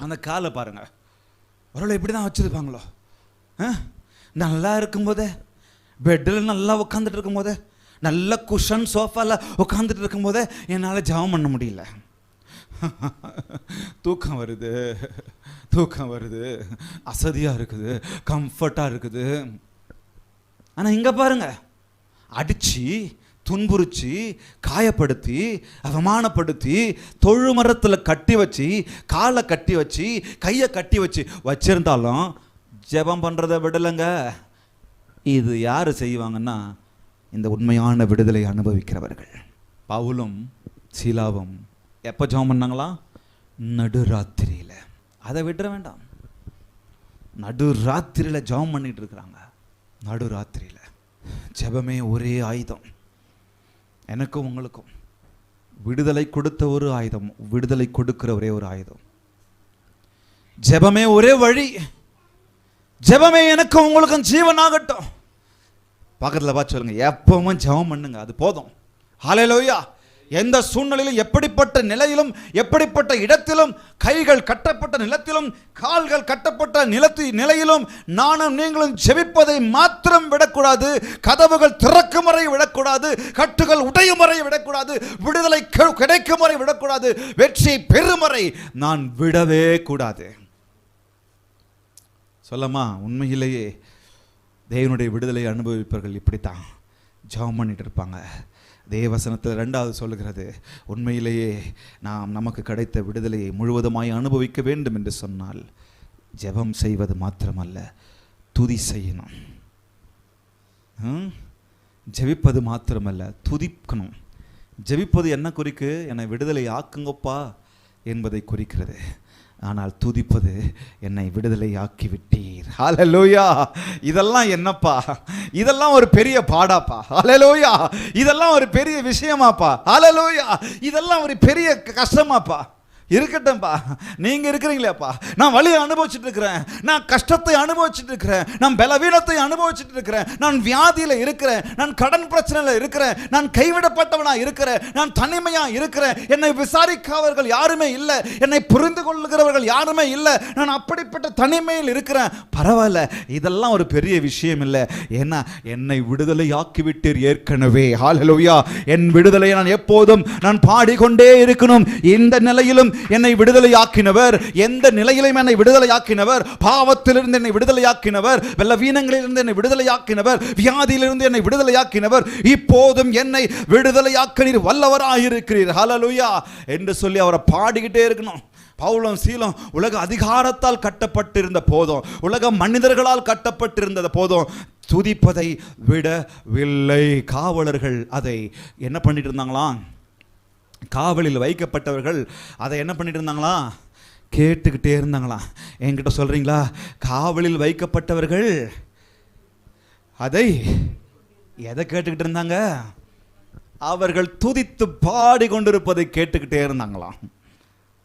அந்த காலை பாருங்க, ஒருவேளை இப்படி தான் வச்சுருப்பாங்களோ? நல்லா இருக்கும்போதே, பெட்டில் நல்லா உட்காந்துட்டு இருக்கும்போதே, நல்ல குஷன் சோஃபாவில் உட்காந்துட்டு இருக்கும்போதே என்னால் ஜெபம் பண்ண முடியல. தூக்கம் வருது, அசதியாக இருக்குது, கம்ஃபர்ட்டாக இருக்குது. ஆனால் இங்கே பாருங்க, அடித்து துன்புறுச்சி காயப்படுத்தி அவமானப்படுத்தி தொழுமரத்தில் கட்டி வச்சு காலை கட்டி வச்சு கையை கட்டி வச்சிருந்தாலும் ஜெபம் பண்ணுறதை விடலைங்க. இது யார் செய்வாங்கன்னா இந்த உண்மையான விடுதலை அனுபவிக்கிறவர்கள். பவுலும் சீலாவும் எப்போ ஜெபம் பண்ணாங்களா? நடுராத்திரியில். அதை விட்டுற வேண்டாம். நடுராத்திரியில் ஜெபம் பண்ணிட்டு இருக்கிறாங்க. நடுராத்திரியில் ஜெபமே ஒரே ஆயுதம். எனக்கும் உங்களுக்கும் விடுதலை கொடுத்த ஒரு ஆயுதம், விடுதலை கொடுக்கிற ஒரே ஒரு ஆயுதம். ஜெபமே ஒரே வழி. ஜெபமே எனக்கும் உங்களுக்கும் ஜீவனாகட்டும். பக்கத்தில் பார்த்து சொல்லுங்க, எப்பவும் ஜெபம் பண்ணுங்க, அது போதும். ஹல்லேலூயா. எந்த சூழ்நிலையிலும், எப்படிப்பட்ட நிலையிலும், எப்படிப்பட்ட இடத்திலும், கைகள் கட்டப்பட்ட நிலத்திலும், கால்கள் கட்டப்பட்ட நிலையிலும் நானும் நீங்களும் ஜெபிப்பதை மாத்திரம் விடக்கூடாது. கதவுகள் திறக்கும் வரை விடக்கூடாது. கட்டுகள் உடையும் வரை விடக்கூடாது. விடுதலை கிடைக்கும் வரை விடக்கூடாது. வெற்றி பெறும் வரை நான் விடவே கூடாது. சொல்லமா, உண்மையிலேயே தேவனுடைய விடுதலை அனுபவிப்பவர்கள் இப்படித்தான் ஜெபம் பண்ணிட்டு இருப்பாங்க. தேவசனத்தில் 2வது சொல்லுகிறது, உண்மையிலேயே நாம் நமக்கு கிடைத்த விடுதலையை முழுவதுமாய் அனுபவிக்க வேண்டும் என்று சொன்னால் ஜெபம் செய்வது மாத்திரமல்ல, துதி செய்யணும். ஜெபிப்பது மாத்திரமல்ல, துதிக்கணும். ஜெபிப்பது என்ன குறிக்கு? என்னை விடுதலை ஆக்குங்கப்பா என்பதை குறிக்கிறது. ஆனால் துதிப்பது, என்னை விடுதலை ஆக்கி விட்டீர். ஹல்லேலூயா. இதெல்லாம் என்னப்பா? இதெல்லாம் ஒரு பெரிய பாடாப்பா. ஹல்லேலூயா. இதெல்லாம் ஒரு பெரிய விஷயமாப்பா. ஹல்லேலூயா. இதெல்லாம் ஒரு பெரிய கஷ்டமாப்பா. இருக்கட்டும்பா, நீங்க இருக்கிறீங்களேப்பா. நான் வலியை அனுபவிச்சுட்டு இருக்கிறேன், நான் கஷ்டத்தை அனுபவிச்சுட்டு இருக்கிறேன், நான் பலவீனத்தை அனுபவிச்சுட்டு இருக்கிறேன், நான் வியாதியில இருக்கிறேன், நான் கடன் பிரச்சனையில இருக்கிறேன், நான் கைவிடப்பட்டவனா இருக்கிறேன், நான் தனிமையா இருக்கிறேன், என்னை விசாரிக்காதவர்கள் யாருமே இல்லை, என்னை புரிந்து கொள்ளுகிறவர்கள் யாருமே இல்லை, நான் அப்படிப்பட்ட தனிமையில் இருக்கிறேன். பரவாயில்ல, இதெல்லாம் ஒரு பெரிய விஷயம் இல்லை. ஏன்னா என்னை விடுதலை ஆக்கிவிட்டீர் ஏற்கனவே. ஹல்லேலூயா. என் விடுதலை நான் எப்போதும் நான் பாடிக்கொண்டே இருக்கணும். இந்த நிலையிலும் என்னை விடுதலையாக்கினவர், எந்த நிலையிலும் என்னை விடுதலையாக்கினவர், பாவத்திலிருந்து என்னை விடுதலையாக்கினவர், பலவீனங்களிலிருந்து என்னை விடுதலையாக்கினவர், வியாதியிலிருந்து என்னை விடுதலையாக்கினவர், இப்போதும் என்னை விடுதலையாக்க நீர் வல்லவராயிருக்கிறீர். ஹல்லேலூயா என்று சொல்லி அவரை பாடிக்கிட்டே இருக்கணும். பவுலும் சீலும் உலக அதிகாரத்தால் கட்டப்பட்டிருந்த போதும், உலக மனிதர்களால் கட்டப்பட்டிருந்த போதும் துதிப்பதை விடவில்லை. காவலர்கள் அதை என்ன பண்ணிட்டு இருந்தாங்களாம்? காவலில் வைக்கப்பட்டவர்கள் அதை என்ன பண்ணிட்டு இருந்தாங்களா? கேட்டுக்கிட்டே இருந்தாங்களா? என்கிட்ட சொல்றீங்களா? காவலில் வைக்கப்பட்டவர்கள் அதை எதை கேட்டுக்கிட்டு இருந்தாங்க? அவர்கள் துதித்து பாடி கொண்டிருப்பதை கேட்டுக்கிட்டே இருந்தாங்களாம்.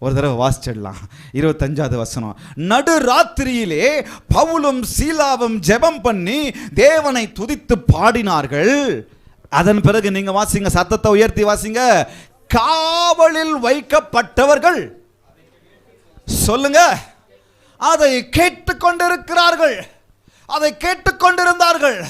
ஒரு தடவை வாசிச்சிடலாம். 25வது வசனம். நடு ராத்திரியிலே பவுலும் சீலாவும் ஜெபம் பண்ணி தேவனை துதித்து பாடினார்கள். அதன் பிறகு நீங்க வாசிங்க, சத்தத்தை உயர்த்தி வாசிங்க. காவலில் வைக்கப்பட்டவர்கள் சொல்லுங்க, அதை கேட்டுக்கொண்டிருக்கிறார்கள், அதை கேட்டுக்கொண்டிருந்தார்கள்.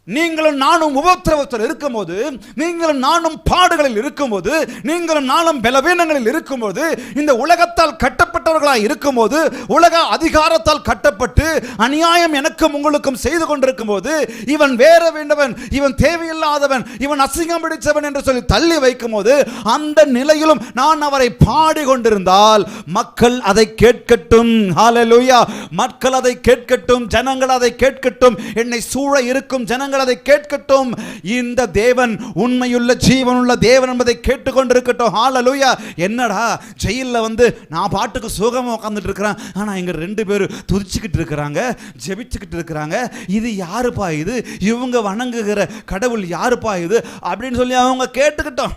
நீங்களும் நானும் உபத்திரவத்தில் இருக்கும்போது, நீங்களும் நானும் பாடுகளில் இருக்கும்போது, நீங்களும் நானும் பலவீனங்களில் இருக்கும்போது, இந்த உலகத்தால் கட்டப்பட்டவர்களாக இருக்கும்போது, உலக அதிகாரத்தால் கட்டப்பட்டு அநியாயம் எனக்கும் உங்களுக்கும் செய்து கொண்டிருக்கும் போது, இவன் வேற வேண்டவன், இவன் தேவையில்லாதவன், இவன் அசிங்கம் பிடிச்சவன் என்று சொல்லி தள்ளி வைக்கும் போது, அந்த நிலையிலும் நான் அவரை பாடி கொண்டிருந்தால் மக்கள் அதை கேட்கட்டும். ஹல்லேலூயா. மக்கள் அதை கேட்கட்டும், ஜனங்கள் அதை கேட்கட்டும், என்னை சூழ இருக்கும் ஜனங்கள் அதை கேட்கட்டும். இந்த தேவன் உண்மையுள்ள ஜீவனுள்ள தேவன் என்பதை கேட்டுக்கொண்டிருக்கட்டும். ஹல்லேலூயா. என்னடா ஜெயில்ல வந்து நான் பாட்டுக்கு சுகமா உட்கார்ந்துட்டு இருக்கிறேன், ஆனா இங்க 2 பேர் துதிச்சுக்கிட்டு இருக்கிறாங்க, ஜெபிச்சுக்கிட்டு இருக்கிறாங்க, இது யாருப்பா? இது இவங்க வணங்குகிற கடவுள் யாருப்பா இது அப்படின்னு சொல்லி அவங்க கேட்டுக்கிட்டோம்.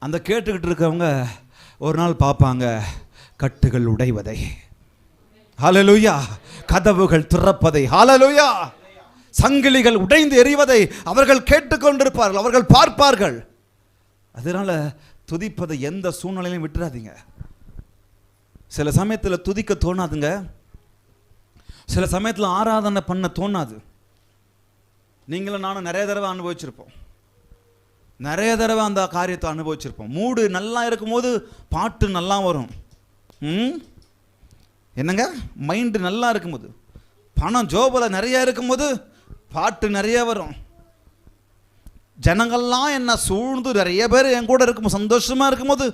அந்த கேட்டுக்கிட்டு இருக்கவங்க ஒரு நாள் பார்ப்பாங்க கட்டுகள் உடைவதை. ஹல்லேலூயா. கதவுகள் திறப்பதை. ஹல்லேலூயா. சங்கிலிகள் உடைந்து எறிவதை அவர்கள் கேட்டுக்கொண்டிருப்பார்கள், அவர்கள் பார்ப்பார்கள். அதனால துதிப்பதை எந்த சூழ்நிலையிலும் விட்டுறாதீங்க. சில சமயத்தில் துதிக்க தோணாதுங்க, சில சமயத்தில் ஆராதனை பண்ண தோணாது. நீங்களும் நானும் நிறைய தடவை அனுபவிச்சிருப்போம், நிறைய தடவை அந்த காரியத்தை அனுபவிச்சிருப்போம். மூடு நல்லா இருக்கும்போது பாட்டு நல்லா வரும். என்னங்க, மைண்டு நல்லா இருக்கும்போது, பணம் ஜோபில் நிறைய இருக்கும்போது பாட்டு நிறைய வரும். ஜனங்கள்லாம் என்ன சூழ்ந்து நிறைய பேர் என் கூட இருக்கும், சந்தோஷமா இருக்கும்போது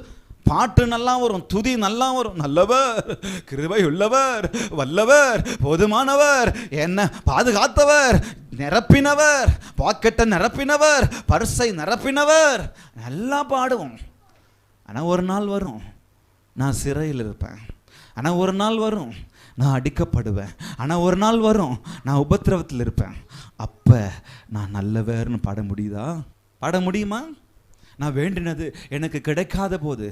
பாட்டு நல்லா வரும், துதி நல்லா வரும். நல்லவர், கிருபை உள்ளவர், வல்லவர், போதுமானவர், என்ன பாதுகாத்தவர், நிரப்பினவர், பாக்கெட்டை நிரப்பினவர், பர்ஸை நிரப்பினவர். நல்லா பாடுவோம். ஆனால் ஒரு நாள் வரும் நான் சிறையில் இருப்பேன். ஆனால் ஒரு நாள் வரும் நான் அடிக்கப்படுவேன். ஆனால் ஒரு நாள் வரும் நான் உபத்திரவத்தில் இருப்பேன். அப்போ நான் நல்லவர்னு பாட முடியுதா? பாட முடியுமா? நான் வேண்டினது எனக்கு கிடைக்காத போது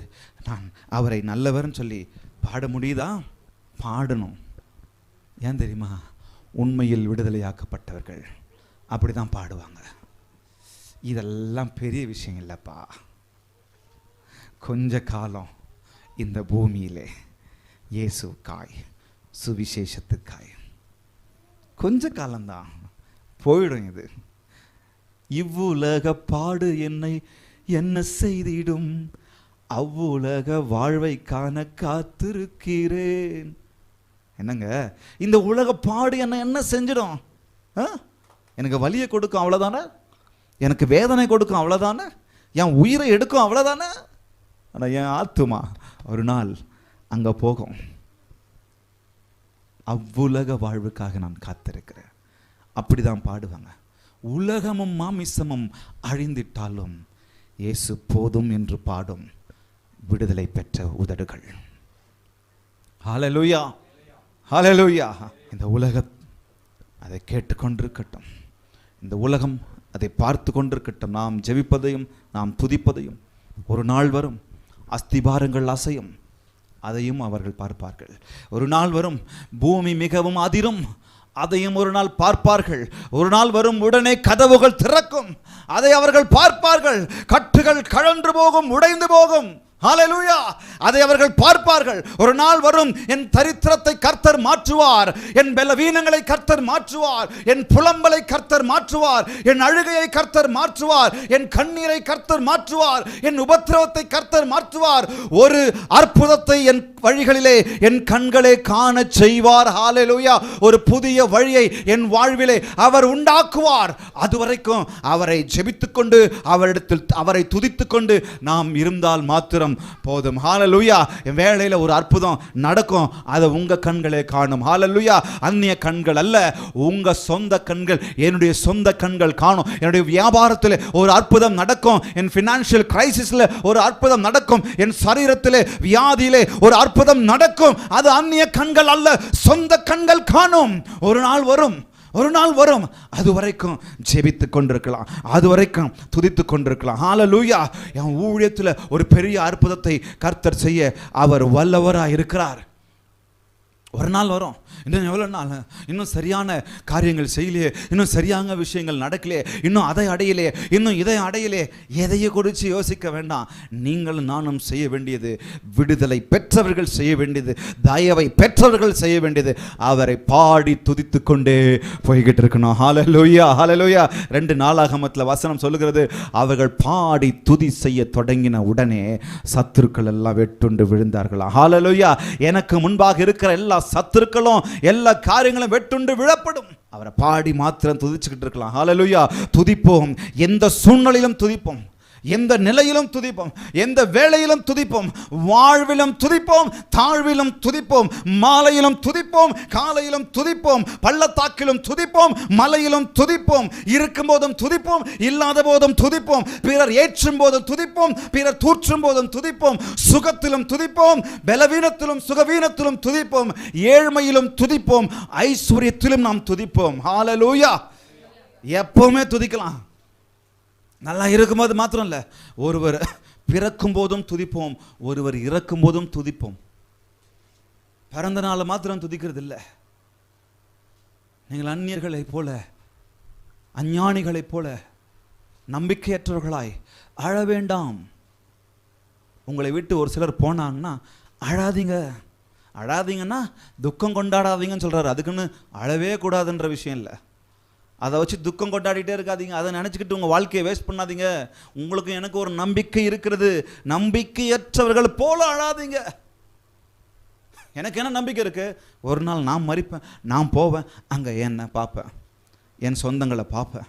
நான் அவரை நல்லவர்னு சொல்லி பாட முடியுதா? பாடணும். ஏன் தெரியுமா? உண்மையில் விடுதலையாக்கப்பட்டவர்கள் அப்படி தான் பாடுவாங்க. இதெல்லாம் பெரிய விஷயம் இல்லைப்பா. கொஞ்ச காலம் இந்த பூமியிலே இயேசுக்காய், சுவிசேஷத்துக்காய் கொஞ்ச காலம்தான், போயிடும் இது. இவ்வுலக பாடு என்னை என்ன செய்திடும், அவ்வுலக வாழ்வை காண காத்திருக்கிறேன். என்னங்க, இந்த உலக பாடு என்ன செஞ்சிடும்? எனக்கு வலியை கொடுக்கும் அவ்வளோதானே, எனக்கு வேதனை கொடுக்கும் அவ்வளோதானே, என் உயிரை எடுக்கும் அவ்வளோதானே. ஆனால் என் ஆத்துமா ஒரு நாள் அங்கே போகும். அவ்வுலக வாழ்வுக்காக நான் காத்திருக்கிறேன். அப்படி தான் பாடுவாங்க. உலகமும் மாமிசமும் அழிந்திட்டாலும் இயேசு போதும் என்று பாடும் விடுதலை பெற்ற உதடுகள். ஹல்லேலூயா, ஹல்லேலூயா. இந்த உலகம் அதை கேட்டுக்கொண்டிருக்கட்டும், இந்த உலகம் அதை பார்த்து கொண்டிருக்கட்டும். நாம் ஜெபிப்பதையும் நாம் துதிப்பதையும் ஒரு நாள் வரும் அஸ்திபாரங்கள் அசையும், அதையும் அவர்கள் பார்ப்பார்கள். ஒரு நாள் வரும் பூமி மிகவும் அதிரும், அதையும் ஒரு நாள் பார்ப்பார்கள். ஒரு நாள் வரும் உடனே கதவுகள் திறக்கும், அதை அவர்கள் பார்ப்பார்கள். கட்டுகள் கழன்று போகும், உடைந்து போகும். ஹல்லேலூயா. அதை அவர்கள் பார்ப்பார்கள். ஒரு நாள் வரும், என் தரித்திரத்தை கர்த்தர் மாற்றுவார், என் பலவீனங்களை கர்த்தர் மாற்றுவார், என் புலம்பலை கர்த்தர் மாற்றுவார், என் அழுகையை கர்த்தர் மாற்றுவார், என் கண்ணீரை கர்த்தர் மாற்றுவார், என் உபத்திரவத்தை கர்த்தர் மாற்றுவார். ஒரு அற்புதத்தை என் வழிகளிலே என் கண்களே காண செய்வார். ஹல்லேலூயா. ஒரு புதிய வழியை என் வாழ்விலே அவர் உண்டாக்குவார். அதுவரைக்கும் அவரை ஜெபித்துக்கொண்டு அவரிடத்தில் அவரை துதித்துக்கொண்டு நாம் இருந்தால் மாத்திரம் போதும். ஹல்லேலூயா. என் வேளையில ஒரு அற்புதம் நடக்கும், அதை உங்க கண்களே காணும். ஹல்லேலூயா. அந்நிய கண்கள் அல்ல, உங்க சொந்த கண்கள், என்னுடைய சொந்த கண்கள் காணும். என்னுடைய வியாபாரத்தில் ஒரு அற்புதம் நடக்கும், என் ஃபினான்ஷியல் கிரைசிஸ்ல ஒரு அற்புதம் நடக்கும், என் சரீரத்திலே வியாதியிலே ஒரு அற்புதம் நடக்கும். அது அந்நிய கண்கள் அல்ல, சொந்த கண்கள் காணும். ஒரு நாள் வரும், ஒரு நாள் வரும். அது வரைக்கும் ஜெபித்து கொண்டிருக்கலாம், அது வரைக்கும் துதித்து கொண்டிருக்கலாம். ஹல்லேலூயா. என் ஊழியத்தில் ஒரு பெரிய அற்புதத்தை கர்த்தர் செய்ய அவர் வல்லவராக இருக்கிறார். ஒரு நாள் வரும். இன்னும் எவ்வளோ நாள்? இன்னும் சரியான காரியங்கள் செய்யலையே, இன்னும் சரியான விஷயங்கள் நடக்கலையே, இன்னும் அதை அடையலையே, இன்னும் இதை அடையலையே. எதையை குறித்து யோசிக்க வேண்டாம். நீங்கள் நானும் செய்ய வேண்டியது, விடுதலை பெற்றவர்கள் செய்ய வேண்டியது, தயவை பெற்றவர்கள் செய்ய வேண்டியது, அவரை பாடி துதித்து கொண்டே போய்கிட்டு இருக்கணும். ஹல்லேலூயா, ஹல்லேலூயா. 2 நாளாகமத்தில் வசனம் சொல்லுகிறது, அவர்கள் பாடி துதி செய்ய தொடங்கின உடனே சத்துருக்கள் எல்லாம் வெட்டுண்டு விழுந்தார்கள். ஹல்லேலூயா. எனக்கு முன்பாக இருக்கிற எல்லா சத்துருக்களும் எல்லா காரியங்களும் வெட்டுண்டு விழப்படும். அவரை பாடி மாத்திரம் துதிச்சுக்கிட்டு இருக்கலாம். ஹல்லேலூயா. துதிப்போம், எந்த சூழ்நிலையிலும் துதிப்போம், எந்த நிலையிலும் துதிப்போம், எந்த வேளையிலும் துதிப்போம், வாழ்விலும் துதிப்போம், தாழ்விலும் துதிப்போம், மாலையிலும் துதிப்போம், காலையிலும் துதிப்போம், பள்ளத்தாக்கிலும் துதிப்போம், மலையிலும் துதிப்போம், இருக்கும் போதும் துதிப்போம், இல்லாத போதும் துதிப்போம், பிறர் ஏற்றும் போதும் துதிப்போம், பிறர் தூற்றும் போதும் துதிப்போம், சுகத்திலும் துதிப்போம், பலவீனத்திலும் சுகவீனத்திலும் துதிப்போம், ஏழ்மையிலும் துதிப்போம், ஐஸ்வர்யத்திலும் நாம் துதிப்போம். ஹல்லேலூயா. எப்பவுமே துதிக்கலாம். நல்லா இருக்கும்போது மாத்திரம் இல்லை, ஒருவர் பிறக்கும் போதும் துதிப்போம், ஒருவர் இறக்கும் போதும் துதிப்போம். பிறந்த நாளை மாத்திரம் துதிக்கிறது இல்லை. நீங்கள் அந்நியர்களைப் போல, அஞ்ஞானிகளைப் போல, நம்பிக்கையற்றவர்களாய் அழ வேண்டாம். உங்களை விட்டு ஒரு சிலர் போனாங்கன்னா அழாதீங்க. அழாதீங்கன்னா துக்கம் கொண்டாடாதீங்கன்னு சொல்கிறாரு. அதுக்குன்னு அழவே கூடாதுன்ற விஷயம் இல்லை. அதை வச்சு துக்கம் கொண்டாடிட்டே இருக்காதீங்க, அதை நினச்சிக்கிட்டு உங்கள் வாழ்க்கையை வேஸ்ட் பண்ணாதீங்க. உங்களுக்கு எனக்கு ஒரு நம்பிக்கை இருக்கிறது. நம்பிக்கையற்றவர்கள் போல அழாதீங்க. எனக்கு என்ன நம்பிக்கை இருக்குது? ஒரு நாள் நான் மரிப்பேன், நான் போவேன், அங்கே என்னை பார்ப்பேன், என் சொந்தங்களை பார்ப்பேன்.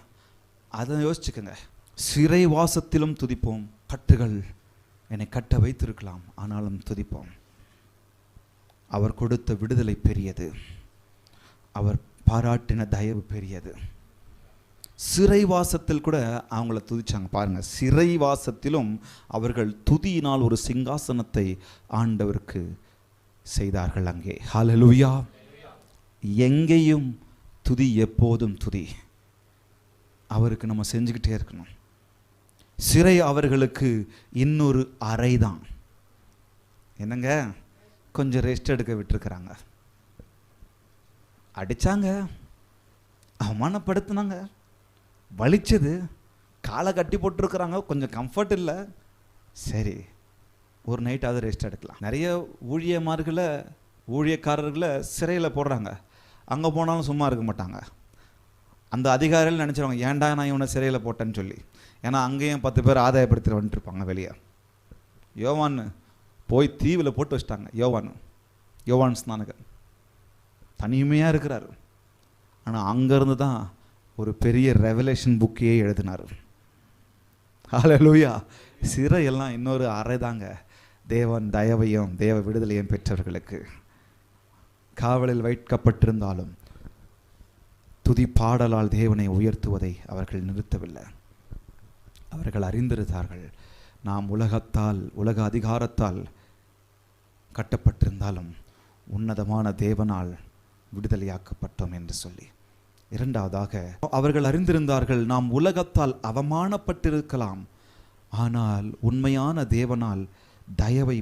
அதை யோசிச்சுக்கோங்க. சிறை வாசத்திலும் துதிப்போம். கட்டுகள் என்னை கட்ட வைத்திருக்கலாம், ஆனாலும் துதிப்போம். அவர் கொடுத்த விடுதலை பெரியது, அவர் பாராட்டின தயவு பெரியது. சிறைவாசத்தில் கூட அவங்கள துதிச்சாங்க பாருங்க. சிறைவாசத்திலும் அவர்கள் துதியினால் ஒரு சிங்காசனத்தை ஆண்டவருக்கு செய்தார்கள் அங்கே. ஹல்லேலூயா. எங்கேயும் துதி, எப்போதும் துதி. அவருக்கு நம்ம செஞ்சுக்கிட்டே இருக்கணும். சிறை அவர்களுக்கு இன்னொரு அறை தான். என்னங்க, கொஞ்சம் ரெஸ்ட் எடுக்க விட்டுருக்குறாங்க. அடித்தாங்க, அவமானப்படுத்தினாங்க, வலிச்சது, காலை கட்டி போட்டுருக்குறாங்க, கொஞ்சம் கம்ஃபர்ட் இல்லை. சரி, ஒரு நைட்டாவது ரெஸ்ட் எடுக்கலாம். நிறைய ஊழியக்காரர்களை சிறையில் போடுறாங்க. அங்கே போனாலும் சும்மா இருக்க மாட்டாங்க. அந்த அதிகாரிகள் நினச்சிருவாங்க, ஏன்டா நான் இவனை சிறையில் போட்டேன்னு சொல்லி. ஏன்னா அங்கேயும் 10 பேர் ஆதாயப்படுத்திட்டு வந்துட்டுருப்பாங்க வெளியே. யோவான் போய் தீவில் போட்டு வச்சிட்டாங்க. யோவான் ஸ்நானகர் தனிமையாக இருக்கிறார். ஆனால் அங்கேருந்து தான் ஒரு பெரிய ரெவலேஷன் புக்கையே எழுதினார். ஹல்லேலூயா. சிறையெல்லாம் இன்னொரு அறை தாங்க. தேவன் தயவையும் தேவ விடுதலையும் பெற்றவர்களுக்கு. காவலில் வைக்கப்பட்டிருந்தாலும் துதி பாடலால் தேவனை உயர்த்துவதை அவர்கள் நிறுத்தவில்லை. அவர்கள் அறிந்திருந்தார்கள், நாம் உலக அதிகாரத்தால் கட்டப்பட்டிருந்தாலும் உன்னதமான தேவனால் விடுதலையாக்கப்பட்டோம் என்று சொல்லி. இரண்டாவதாக அவர்கள் அறிந்திருந்தார்கள், நாம் உலகத்தால் அவமானப்பட்டிருக்கலாம், ஆனால் உண்மையான தேவனால் தயவை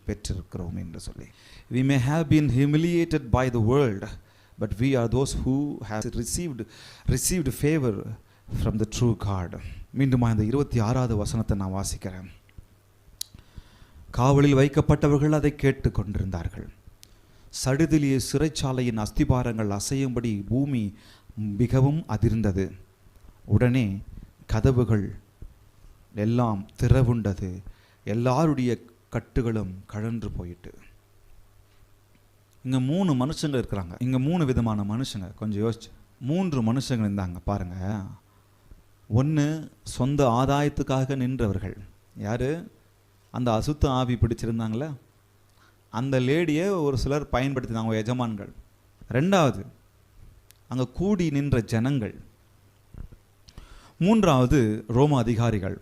பெற்றிருக்கிறோம் என்று சொல்லி. We may have been humiliated by the world, but we are those who have received favor from the true God. மீண்டும் இந்த 26வது வசனத்தை நான் வாசிக்கிறேன். காவலில் வைக்கப்பட்டவர்கள் அதை கேட்டு கொண்டிருந்தார்கள். சடுதிலிய சிறைச்சாலையின் அஸ்திபாரங்கள் அசையும்படி பூமி மிகவும் அதிர்ந்தது. உடனே கதவுகள் எல்லாம் திறவுண்டது, எல்லாருடைய கட்டுகளும் கழன்று போயிட்டு. இங்கே 3 மனுஷங்க இருக்கிறாங்க. இங்கே 3 விதமான மனுஷங்க. கொஞ்சம் யோசிச்சு 3 மனுஷங்க இருந்தாங்க பாருங்க. ஒன்று சொந்த ஆதாயத்துக்காக நின்றவர்கள். யார்? அந்த அசுத்த ஆவி பிடிச்சிருந்தாங்களே அந்த லேடியை ஒரு சிலர் பயன்படுத்தினாங்க, எஜமான்கள். 2வது அங்கே கூடி நின்ற ஜனங்கள். 3வது ரோம அதிகாரிகள்,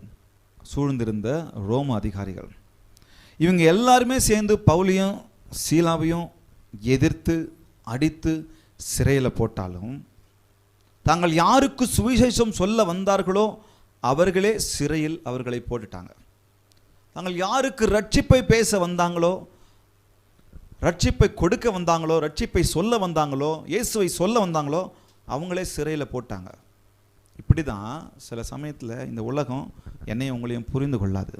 சூழ்ந்திருந்த ரோம அதிகாரிகள். இவங்க எல்லாருமே சேர்ந்து பவுலையும் சீலாவையும் எதிர்த்து அடித்து சிறையில் போட்டாலும் தாங்கள் யாருக்கு சுவிசேஷம் சொல்ல வந்தார்களோ அவர்களே சிறையில் அவர்களை போட்டுட்டாங்க. தாங்கள் யாருக்கு ரட்சிப்பை பேச வந்தாங்களோ, ரட்சிப்பை கொடுக்க வந்தாங்களோ, ரட்சிப்பை சொல்ல வந்தாங்களோ, இயேசுவை சொல்ல வந்தாங்களோ அவங்களே சிறையில் போட்டாங்க. இப்படி தான் சில சமயத்தில் இந்த உலகம் என்னையும் உங்களையும் புரிந்து கொள்ளாது.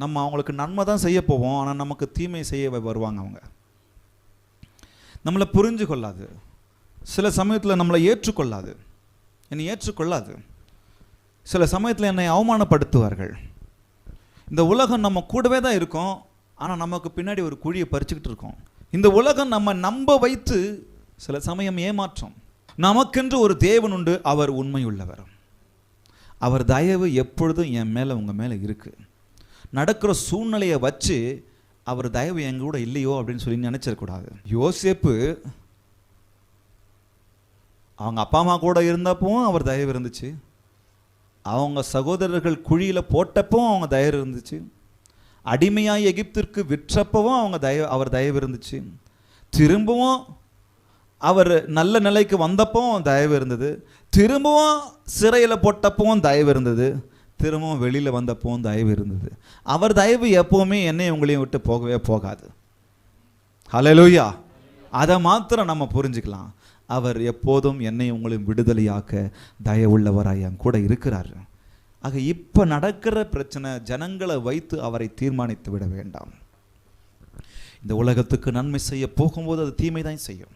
நம்ம அவங்களுக்கு நன்மை தான் செய்ய போவோம், ஆனால் நமக்கு தீமை செய்ய வருவாங்க. அவங்க நம்மளை புரிஞ்சு கொள்ளாது. சில சமயத்தில் நம்மளை என்னை ஏற்றுக்கொள்ளாது. சில சமயத்தில் என்னை அவமானப்படுத்துவார்கள். இந்த உலகம் நம்ம கூடவே தான் இருக்கும், ஆனால் நமக்கு பின்னாடி ஒரு குழியை பறிச்சுக்கிட்டு இருக்கோம். இந்த உலகம் நம்ம நம்ப வைத்து சில சமயம் ஏமாற்றம். நமக்கென்று ஒரு தேவன் உண்டு, அவர் உண்மையுள்ளவர். அவர் தயவு எப்பொழுதும் என் மேலே உங்கள் மேலே இருக்குது. நடக்கிற சூழ்நிலையை வச்சு அவர் தயவு எங்க கூட இல்லையோ அப்படின்னு சொல்லி நினைச்சிடக்கூடாது. யோசேப்பு அவங்க அப்பா அம்மா கூட இருந்தப்பவும் அவர் தயவு இருந்துச்சு. அவங்க சகோதரர்கள் குழியில் போட்டப்பவும் அவங்க தயவு இருந்துச்சு. அடிமையாய் எகிப்திற்கு விற்றப்பவும் அவர் தயவு இருந்துச்சு. திரும்பவும் அவர் நல்ல நிலைக்கு வந்தப்பவும் தயவு இருந்தது. திரும்பவும் சிறையில் போட்டப்பவும் தயவு இருந்தது. திரும்பவும் வெளியில் வந்தப்பவும் தயவு இருந்தது. அவர் தயவு எப்போவுமே என்னை உங்களையும் விட்டு போகவே போகாது. ஹல்லேலூயா. அதை மாத்திரம் நம்ம புரிஞ்சுக்கலாம். அவர் எப்போதும் என்னை உங்களையும் விடுதலையாக்க தயவுள்ளவராய் என் கூட இருக்கிறார். ஆக இப்போ நடக்கிற பிரச்சனை ஜனங்களை வைத்து அவரை தீர்மானித்து விட வேண்டாம். இந்த உலகத்துக்கு நன்மை செய்ய போகும்போது அது தீமை தான் செய்யும்.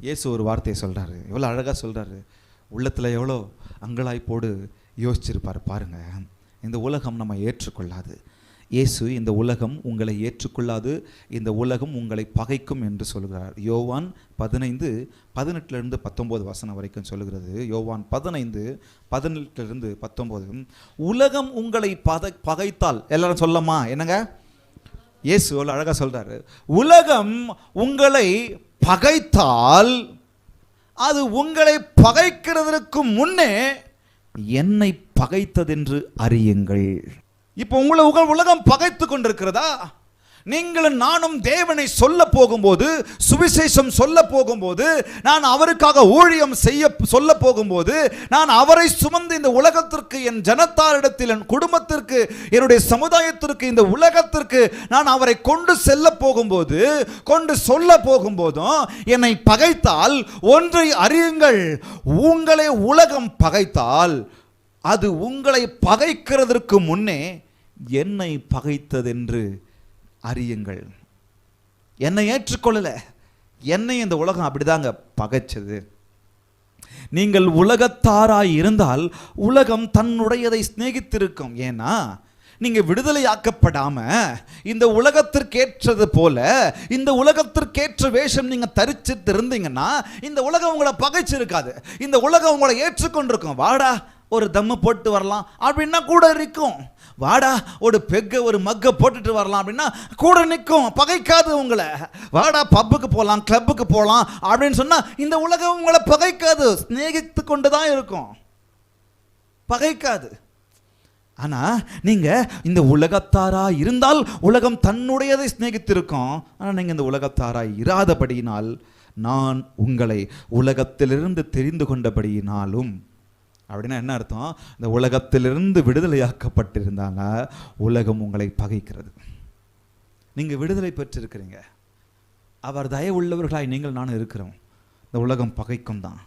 இயேசு ஒரு வார்த்தையை சொல்கிறாரு, எவ்வளோ அழகாக சொல்கிறாரு. உள்ளத்தில் எவ்வளோ அங்கலாய்ப்போடு யோசிச்சிருப்பார் பாருங்க. இந்த உலகம் நம்ம ஏற்றுக்கொள்ளாது. இயேசு இந்த உலகம் உங்களை ஏற்றுக்கொள்ளாது, இந்த உலகம் உங்களை பகைக்கும் என்று சொல்கிறார். யோவான் 15:18-19 வசனம் வரைக்கும் சொல்லுகிறது. யோவான் 15:18-19 உலகம் உங்களை பகைத்தால், எல்லாரும் சொல்லமா என்னங்க? இயேசு அழகா சொல்றாரு, உலகம் உங்களை பகைத்தால் அது உங்களை பகைக்கிறதற்கு முன்னே என்னை பகைத்ததென்று அறியுங்கள். இப்போ உங்களை உலகம் பகைத்து கொண்டிருக்கிறதா? நீங்களும் நானும் தேவனை சொல்ல போகும்போது, சுவிசேஷம் சொல்ல போகும்போது, நான் அவருக்காக ஊழியம் செய்ய சொல்ல போகும்போது, நான் அவரை சுமந்து இந்த உலகத்திற்கு, என் ஜனத்தாரிடத்தில், என் குடும்பத்திற்கு, என்னுடைய சமுதாயத்திற்கு, இந்த உலகத்திற்கு நான் அவரை கொண்டு செல்ல போகும்போது, கொண்டு சொல்ல போகும்போதும் என்னை பகைத்தால் ஒன்றை அறியுங்கள், உங்களை உலகம் பகைத்தால் அது உங்களை பகைக்கிறதற்கு முன்னே என்னை பகைத்ததென்று அறியுங்கள். என்னை ஏற்றுக்கொள்ளல, என்னை இந்த உலகம் அப்படிதாங்க பகைச்சது. நீங்கள் உலகத்தாராய் இருந்தால் உலகம் தன்னுடையதை சிநேகித்திருக்கும். ஏன்னா நீங்க விடுதலையாக்கப்படாம இந்த உலகத்திற்கேற்றது போல, இந்த உலகத்திற்கேற்ற வேஷம் நீங்க தரிச்சிட்டு இருந்தீங்கன்னா இந்த உலகம் உங்களை பகைச்சிருக்காது. இந்த உலகம் உங்களை ஏற்றுக்கொண்டிருக்கும். வாடா ஒரு தம்மு போட்டு வரலாம் அப்படின்னா கூட இருக்கும். வாடா ஒரு பெக்க ஒரு மக்க போட்டுட்டு வரலாம் அப்படின்னா கூட நிற்கும், பகைக்காது உங்களை. வாடா பப்புக்கு போகலாம், கிளப்புக்கு போகலாம் அப்படின்னு சொன்னா இந்த உலகம் உங்களை பகைக்காது, சிநேகித்து கொண்டு தான் இருக்கும், பகைக்காது. ஆனா நீங்க இந்த உலகத்தாரா இருந்தால் உலகம் தன்னுடையதை சிநேகித்திருக்கும். ஆனா நீங்க இந்த உலகத்தாரா இராதபடியினால் நான் உங்களை உலகத்திலிருந்து தெரிந்து கொண்டபடியினாலும். அப்படின்னா என்ன அர்த்தம்? இந்த உலகத்திலிருந்து விடுதலையாக்கப்பட்டிருந்தாங்க உலகம் உங்களை பகைக்கிறது. நீங்கள் விடுதலை பெற்றிருக்கிறீங்க, அவர் தயவுள்ளவர்களாய் நீங்கள் நானும் இருக்கிறோம். இந்த உலகம் பகைக்கும் தான்.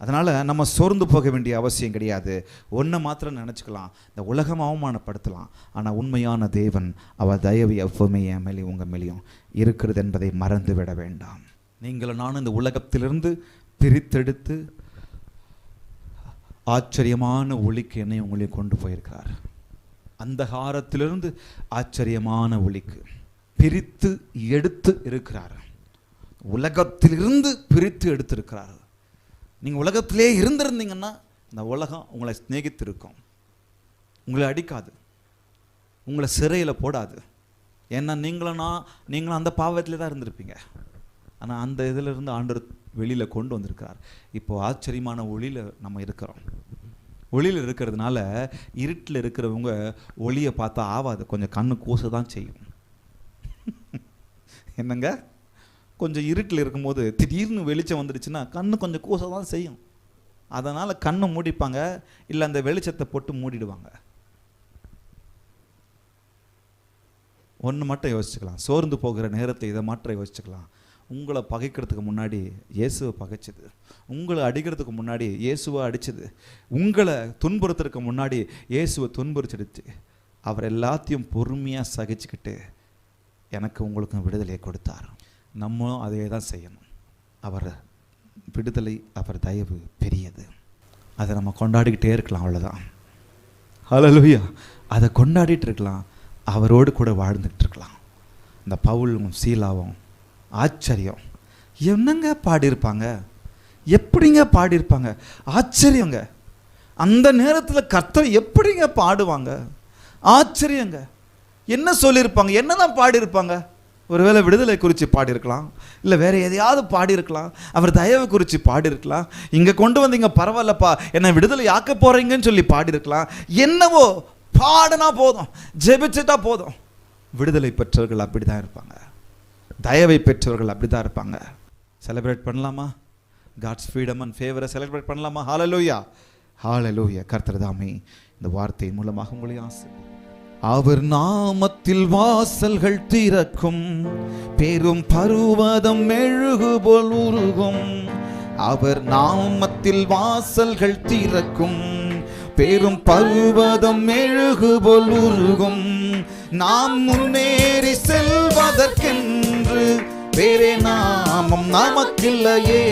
அதனால் நம்ம சோர்ந்து போக வேண்டிய அவசியம் கிடையாது. ஒன்றை மாத்திரம் நினச்சிக்கலாம், இந்த உலகம் அவமானப்படுத்தலாம், ஆனால் உண்மையான தேவன் அவர் தயவு எப்பவுமே என் மேலேயும் உங்கள் மேலேயும் இருக்கிறது என்பதை மறந்து விட வேண்டாம். நீங்களும் நானும் இந்த உலகத்திலிருந்து பிரித்தெடுத்து ஆச்சரியமான ஒளிக்கு என்னை உங்களையும் கொண்டு போயிருக்கிறார். அந்தகாரத்திலிருந்து ஆச்சரியமான ஒளிக்கு பிரித்து எடுத்து இருக்கிறார். உலகத்திலிருந்து பிரித்து எடுத்திருக்கிறார். நீங்கள் உலகத்திலே இருந்திருந்தீங்கன்னா இந்த உலகம் உங்களை சிநேகித்திருக்கும், உங்களை அடிக்காது, உங்களை சிறையில் போடாது. ஏன்னா நீங்களும் அந்த பாவத்திலே தான் இருந்திருப்பீங்க. ஆனால் அந்த இதிலிருந்து ஆண்டவர் வெளியில் கொண்டு வந்திருக்கிறார். இப்போ ஆச்சரியமான ஒளியில் நம்ம இருக்கிறோம். ஒளியில் இருக்கிறதுனால இருட்டில் இருக்கிறவங்க ஒளியை பார்த்தா ஆவாது, கொஞ்சம் கண்ணு கூச தான் செய்யும். என்னங்க, கொஞ்சம் இருட்டில் இருக்கும்போது திடீர்னு வெளிச்சம் வந்துடுச்சுன்னா கண்ணு கொஞ்சம் கூச தான் செய்யும். அதனால் கண்ணை மூடிப்பாங்க, இல்லை அந்த வெளிச்சத்தை போட்டு மூடிடுவாங்க. ஒன்று மட்டும் யோசிச்சுக்கலாம், சோர்ந்து போகிற நேரத்தில் இதை மாற்ற யோசிச்சுக்கலாம். உங்களை பகைக்கிறதுக்கு முன்னாடி இயேசுவை பகைச்சது, உங்களை அடிக்கிறதுக்கு முன்னாடி இயேசுவை அடித்தது, உங்களை துன்புறுத்துறதுக்கு முன்னாடி இயேசுவை துன்புறுத்திடுச்சு. அவர் எல்லாத்தையும் பொறுமையாக சகிச்சுக்கிட்டு எனக்கு உங்களுக்கும் விடுதலையை கொடுத்தார். நம்மளும் அதே தான் செய்யணும். அவர் விடுதலை, அவர் தயவு பெரியது. அதை நம்ம கொண்டாடிக்கிட்டே இருக்கலாம், அவ்வளோதான். ஹல்லேலூயா. அதை கொண்டாடிட்டு இருக்கலாம், அவரோடு கூட வாழ்ந்துக்கிட்டு இருக்கலாம். இந்த பவுலும் சீலாவும் ஆச்சரியம். என்னங்க பாடியிருப்பாங்க, எப்படிங்க பாடியிருப்பாங்க, ஆச்சரியங்க. அந்த நேரத்தில் கர்த்தர் எப்படிங்க பாடுவாங்க, ஆச்சரியங்க. என்ன சொல்லியிருப்பாங்க, என்னதான் பாடியிருப்பாங்க? ஒருவேளை விடுதலை குறித்து பாடியிருக்கலாம், இல்லை வேற எதையாவது பாடியிருக்கலாம், அவர் தயவு குறித்து பாடியிருக்கலாம், இங்கே கொண்டு வந்தீங்க பரவாயில்லப்பா என்னை விடுதலை ஆக்க போகிறீங்கன்னு சொல்லி பாடியிருக்கலாம். என்னவோ பாடினா போதும், ஜெபிச்சுட்டா போதும். விடுதலை பெற்றவர்கள் அப்படி தான் இருப்பாங்க, தயவை பெற்றவர்கள் அப்படி தான் இருப்பாங்க. செலிப்ரேட் பண்ணலாமா? காட்ஸ் ஃப்ரீடம் அண்ட் ஃபேவரை செலிப்ரேட் பண்ணலாமா? ஹல்லேலூயா, ஹல்லேலூயா. கர்த்தர் தாமே இந்த வார்த்தையின் மூலமாக உங்களை ஆசீர்வதிப்பார். அவர் நாமத்தில் வாசல்கள் திறக்கும், பெரும் பர்வதம் மெழுகு போல் உருகும். அவர் நாமத்தில் வாசல்கள் திறக்கும், பெரும் பர்வதம் மெழுகு போல் உருகும். நாம் முன்னேறி செல்வதற்கென்று வேறே நாமம் நமக்கில்லையே.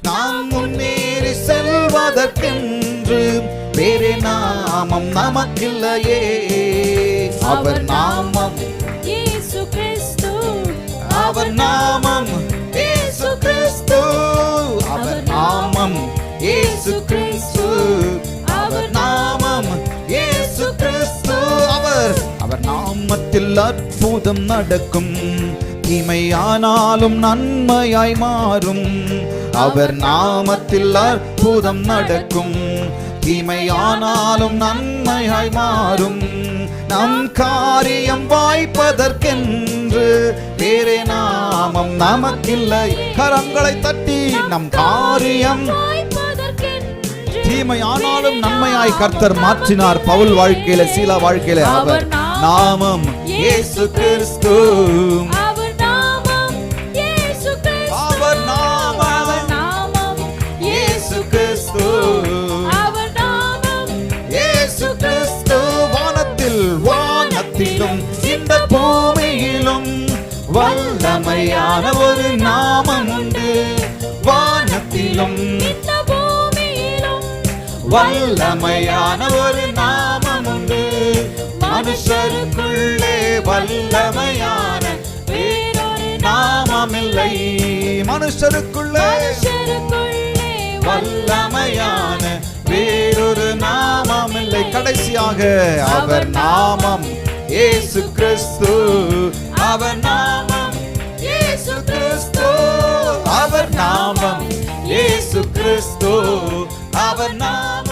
நாம் முன்னேறி செல்வதற்கென்று வேறே நாமம் நமக்கில்லையே. அவர் நாமம் இயேசு கிறிஸ்து, அவர் நாமம் இயேசு கிறிஸ்து, அவர் நாமம் இயேசு கிறிஸ்து, அவர் நாமம் இயேசு கிறிஸ்து. அவர் நாமத்தில் அற்புதம் நடக்கும், தீமையானாலும் நன்மையாய் மாறும். அவர் நாமத்தில் அற்புதம் நடக்கும். தீமையானாலும் நன்மையாய் மாறும். நம் காரியம் வாய்ப்பதற்கென்று வேறே நாமம் நமக்கில்லை. கரங்களை தட்டி நம் காரியம் தீமையானாலும் நன்மையாய் கர்த்தர் மாற்றினார். பவுல் வாழ்க்கையில, சீலா வாழ்க்கையில அவர் நாமம் இயேசு கிறிஸ்து. அவர் நாமம் இயேசு கிறிஸ்து. இயேசு கிறிஸ்து. வானத்திலும் இந்த பூமியிலும் வல்லமையான ஒரு நாமம் உண்டு. வானத்திலும் வல்லமையான ஒரு நாமம் உண்டு. மனுஷருக்குள்ளே வல்லமையான வேறொரு நாமமில்லை. மனுஷருக்குள்ளே வல்லமையான வேறொரு நாமமில்லை. கடைசியாக அவர் நாமம் இயேசு கிறிஸ்து. அவர் நாமம் இயேசு கிறிஸ்து. அவர் நாமம் இயேசு கிறிஸ்து. அவர் நாமம்